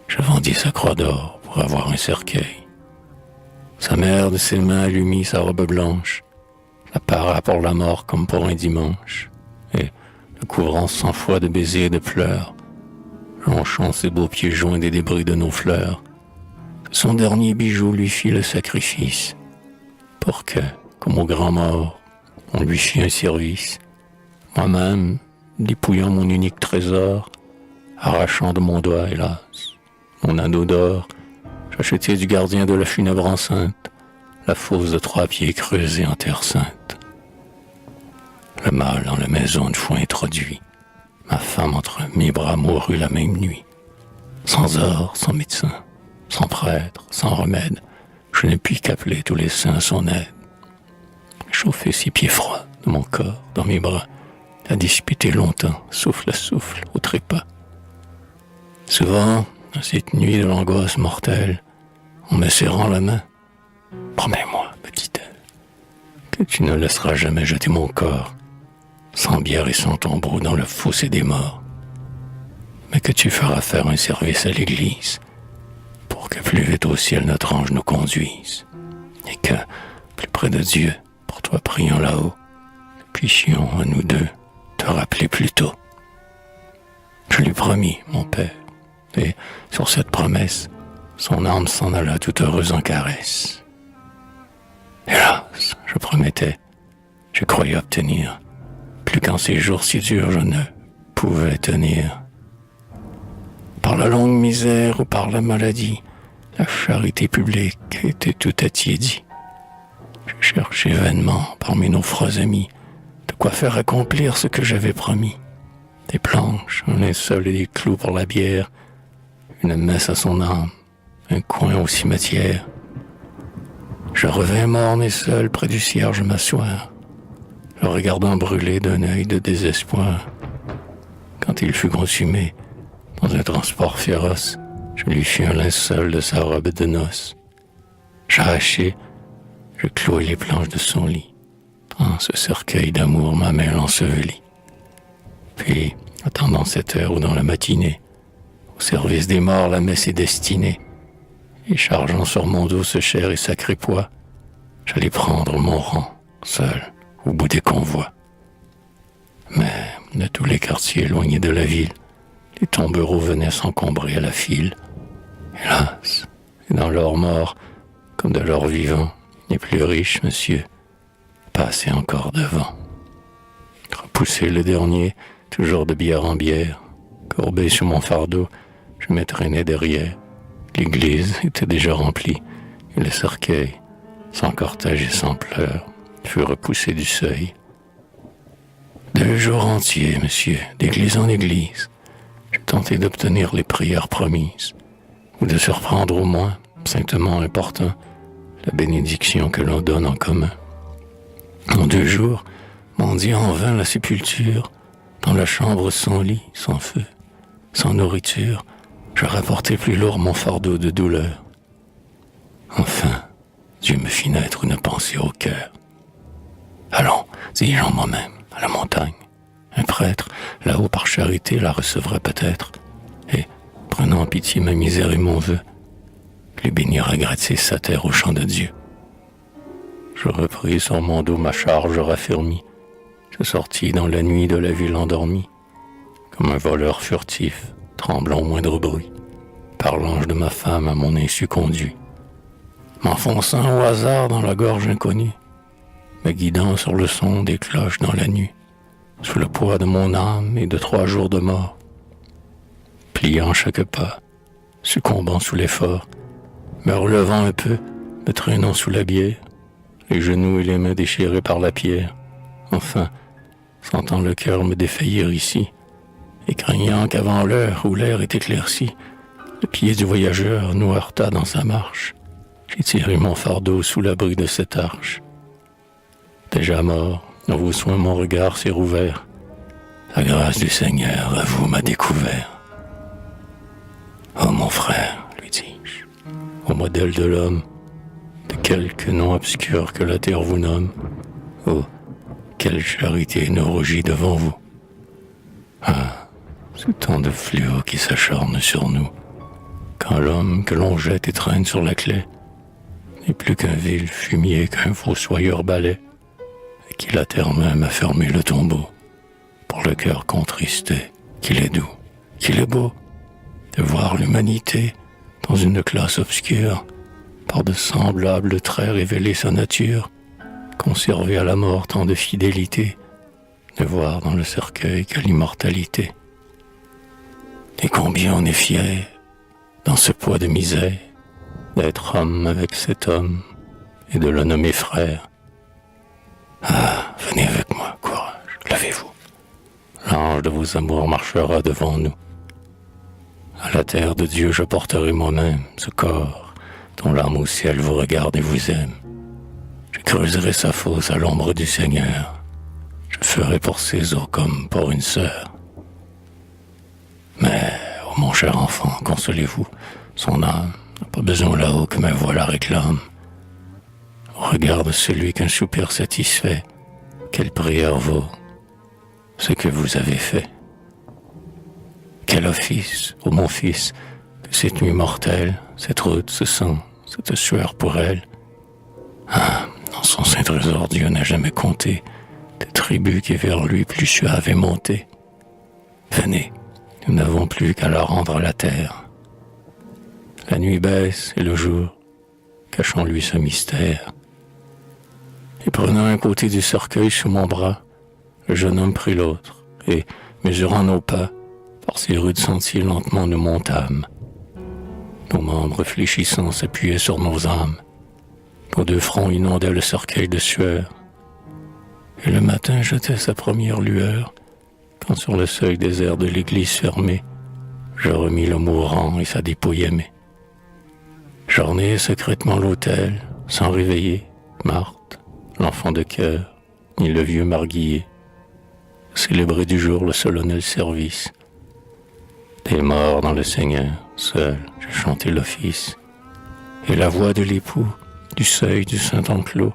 [SPEAKER 1] Je vendis sa croix d'or pour avoir un cercueil. Sa mère de ses mains allumit sa robe blanche, la para pour la mort comme pour un dimanche, et, le couvrant 100 fois de baisers et de pleurs, jonchant ses beaux pieds joints des débris de nos fleurs, son dernier bijou lui fit le sacrifice, pour que, comme au grand mort, on lui fit un service. Moi-même, dépouillant mon unique trésor, arrachant de mon doigt, hélas, mon anneau d'or, j'achetai du gardien de la funèbre enceinte la fosse de 3 pieds creusée en terre sainte. Le mâle dans la maison une fois introduit, ma femme entre mes bras mourut la même nuit. Sans or, sans médecin, sans prêtre, sans remède, je ne puis qu'appeler tous les saints à son aide. Chauffer ses pieds froids de mon corps, dans mes bras, à disputer longtemps, souffle à souffle, au trépas. Souvent, dans cette nuit de l'angoisse mortelle, en me serrant la main, « Promets-moi, me dit-elle, que tu ne laisseras jamais jeter mon corps, sans bière et sans tombeau dans le fossé des morts, mais que tu feras faire un service à l'église, pour que plus vite au ciel notre ange nous conduise, et que, plus près de Dieu, pour toi priant là-haut, nous puissions à nous deux te rappeler plus tôt. » Je lui promis, mon père, et sur cette promesse, son âme s'en alla toute heureuse en caresse. Hélas, je promettais, je croyais obtenir, plus qu'en ces jours si durs je ne pouvais tenir. Par la longue misère ou par la maladie, la charité publique était tout attiédie. Je cherchais vainement parmi nos froids amis de quoi faire accomplir ce que j'avais promis. Des planches, un linceul et des clous pour la bière, une messe à son âme, un coin au cimetière. Je revins morne et seul près du cierge m'asseoir, le regardant brûler d'un œil de désespoir. Quand il fut consumé, dans un transport féroce, je lui fis un linceul de sa robe de noces. J'arrachai, je clouai les planches de son lit. Dans ce cercueil d'amour, ma main l'ensevelit. Puis, attendant cette heure ou dans la matinée, au service des morts, la messe est destinée. Et chargeant sur mon dos ce cher et sacré poids, j'allais prendre mon rang, seul, au bout des convois. Mais, de tous les quartiers éloignés de la ville, les tombereaux venaient s'encombrer à la file. Hélas, et dans leur mort, comme de leur vivant, les plus riches, monsieur, passaient encore devant. Repoussé le dernier, toujours de bière en bière, courbé sur mon fardeau, je me traînais derrière. L'église était déjà remplie, et le cercueil, sans cortège et sans pleurs, fut repoussé du seuil. 2 jours entiers, monsieur, d'église en église, j'ai tenté d'obtenir les prières promises, ou de surprendre au moins, saintement important, la bénédiction que l'on donne en commun. En 2 jours, mendiant en vain la sépulture, dans la chambre sans lit, sans feu, sans nourriture, je rapportai plus lourd mon fardeau de douleur. Enfin, Dieu me fit naître une pensée au cœur. Allons, dis-je en moi-même, à la montagne. Un prêtre, là-haut par charité, la recevra peut-être, et, prenant en pitié ma misère et mon vœu, lui bénira gratis sa terre au champ de Dieu. Je repris sur mon dos ma charge raffermie. Je sortis dans la nuit de la ville endormie, comme un voleur furtif, tremblant au moindre bruit, par l'ange de ma femme à mon insu conduit, m'enfonçant au hasard dans la gorge inconnue, me guidant sur le son des cloches dans la nuit, sous le poids de mon âme et de 3 jours de mort, pliant chaque pas, succombant sous l'effort, me relevant un peu, me traînant sous la bière, les genoux et les mains déchirés par la pierre, enfin, sentant le cœur me défaillir ici, et craignant qu'avant l'heure où l'air est éclairci, le pied du voyageur nous heurta dans sa marche, j'ai tiré mon fardeau sous l'abri de cette arche. Déjà mort, à vos soins mon regard s'est rouvert, la grâce du Seigneur à vous m'a découvert. Oh mon frère, lui dis-je, au modèle de l'homme, de quelque nom obscur que la terre vous nomme, oh, quelle charité nous rougit devant vous. Ah, ce tant de fléaux qui s'acharnent sur nous, quand l'homme que l'on jette et traîne sur la clé n'est plus qu'un vil fumier qu'un fossoyeur balai, et qui la terre même a fermé le tombeau, pour le cœur contristé, qu'il est doux, qu'il est beau, de voir l'humanité dans une classe obscure, par de semblables traits révéler sa nature, conserver à la mort tant de fidélité, ne voir dans le cercueil que l'immortalité. Et combien on est fier, dans ce poids de misère, d'être homme avec cet homme et de le nommer frère. Ah, venez avec moi, courage, levez-vous. L'ange de vos amours marchera devant nous. À la terre de Dieu, je porterai moi-même ce corps dont l'âme au ciel vous regarde et vous aime. Je creuserai sa fosse à l'ombre du Seigneur. Je ferai pour ses eaux comme pour une sœur. Mais, oh mon cher enfant, consolez-vous, son âme n'a pas besoin là-haut que ma voix la réclame. Regarde celui qu'un soupir satisfait, quelle prière vaut ce que vous avez fait. Quel office, ô mon fils, de cette nuit mortelle, cette route, ce sang, cette sueur pour elle. Ah, dans son saint trésor, Dieu n'a jamais compté des tribus qui vers lui plus suaves et montées. Venez, nous n'avons plus qu'à la rendre à la terre. La nuit baisse et le jour, cachons lui ce mystère. Et prenant un côté du cercueil sous mon bras, le jeune homme prit l'autre, et, mesurant nos pas, par ces rudes sentiers lentement nous montâmes. Nos membres fléchissants s'appuyaient sur nos âmes. Nos 2 fronts inondaient le cercueil de sueur. Et le matin jetait sa première lueur, quand sur le seuil désert de l'église fermée, je remis le mourant et sa dépouille aimée. J'ornai secrètement l'autel, sans réveiller Marthe, l'enfant de cœur, ni le vieux marguillier. Célébrer du jour le solennel service. Des morts dans le Seigneur, seul, j'ai chanté l'office. Et la voix de l'époux, du seuil du Saint-Enclos,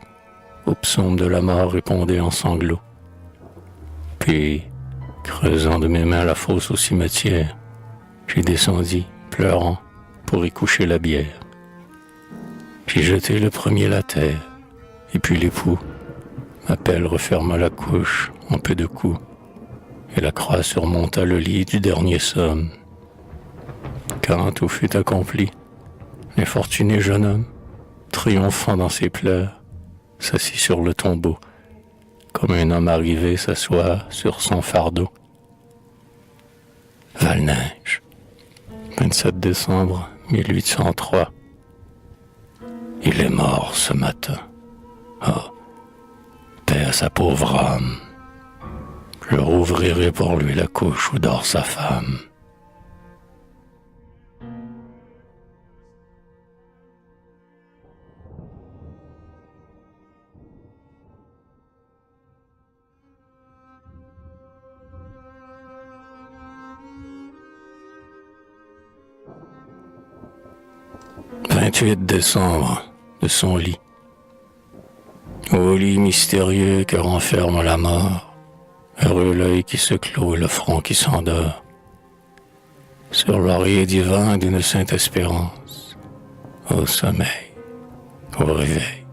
[SPEAKER 1] au psaume de la mort répondait en sanglots. Puis, creusant de mes mains la fosse au cimetière, j'ai descendu, pleurant, pour y coucher la bière. J'ai jeté le premier la terre, et puis l'époux, ma pelle referma la couche en peu de coups, et la croix surmonta le lit du dernier somme. Quand tout fut accompli, l'infortuné jeune homme, triomphant dans ses pleurs, s'assit sur le tombeau, comme un homme arrivé s'assoit sur son fardeau. Valneige, 27 décembre 1803. Il est mort ce matin. Oh, paix à sa pauvre âme. Je rouvrirai pour lui la couche où dort sa femme. « 28 décembre, de son lit. Au lit mystérieux que renferme la mort, heureux l'œil qui se clôt et le front qui s'endort. Sur l'oreiller divin d'une sainte espérance, au sommeil, au réveil,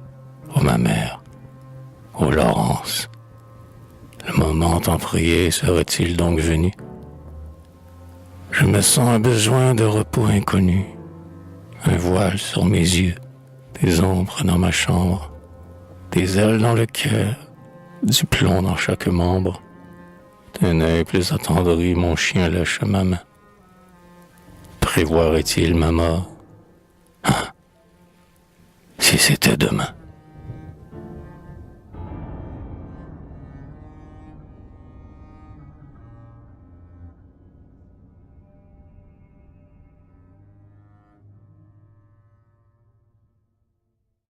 [SPEAKER 1] ô ma mère, ô Laurence. Le moment en prier serait-il donc venu? Je me sens un besoin de repos inconnu, un voile sur mes yeux, des ombres dans ma chambre, des ailes dans le cœur, du plomb dans chaque membre. D'un œil plus attendri, mon chien lèche ma main. Prévoirait-il ma mort? Ah, si c'était demain.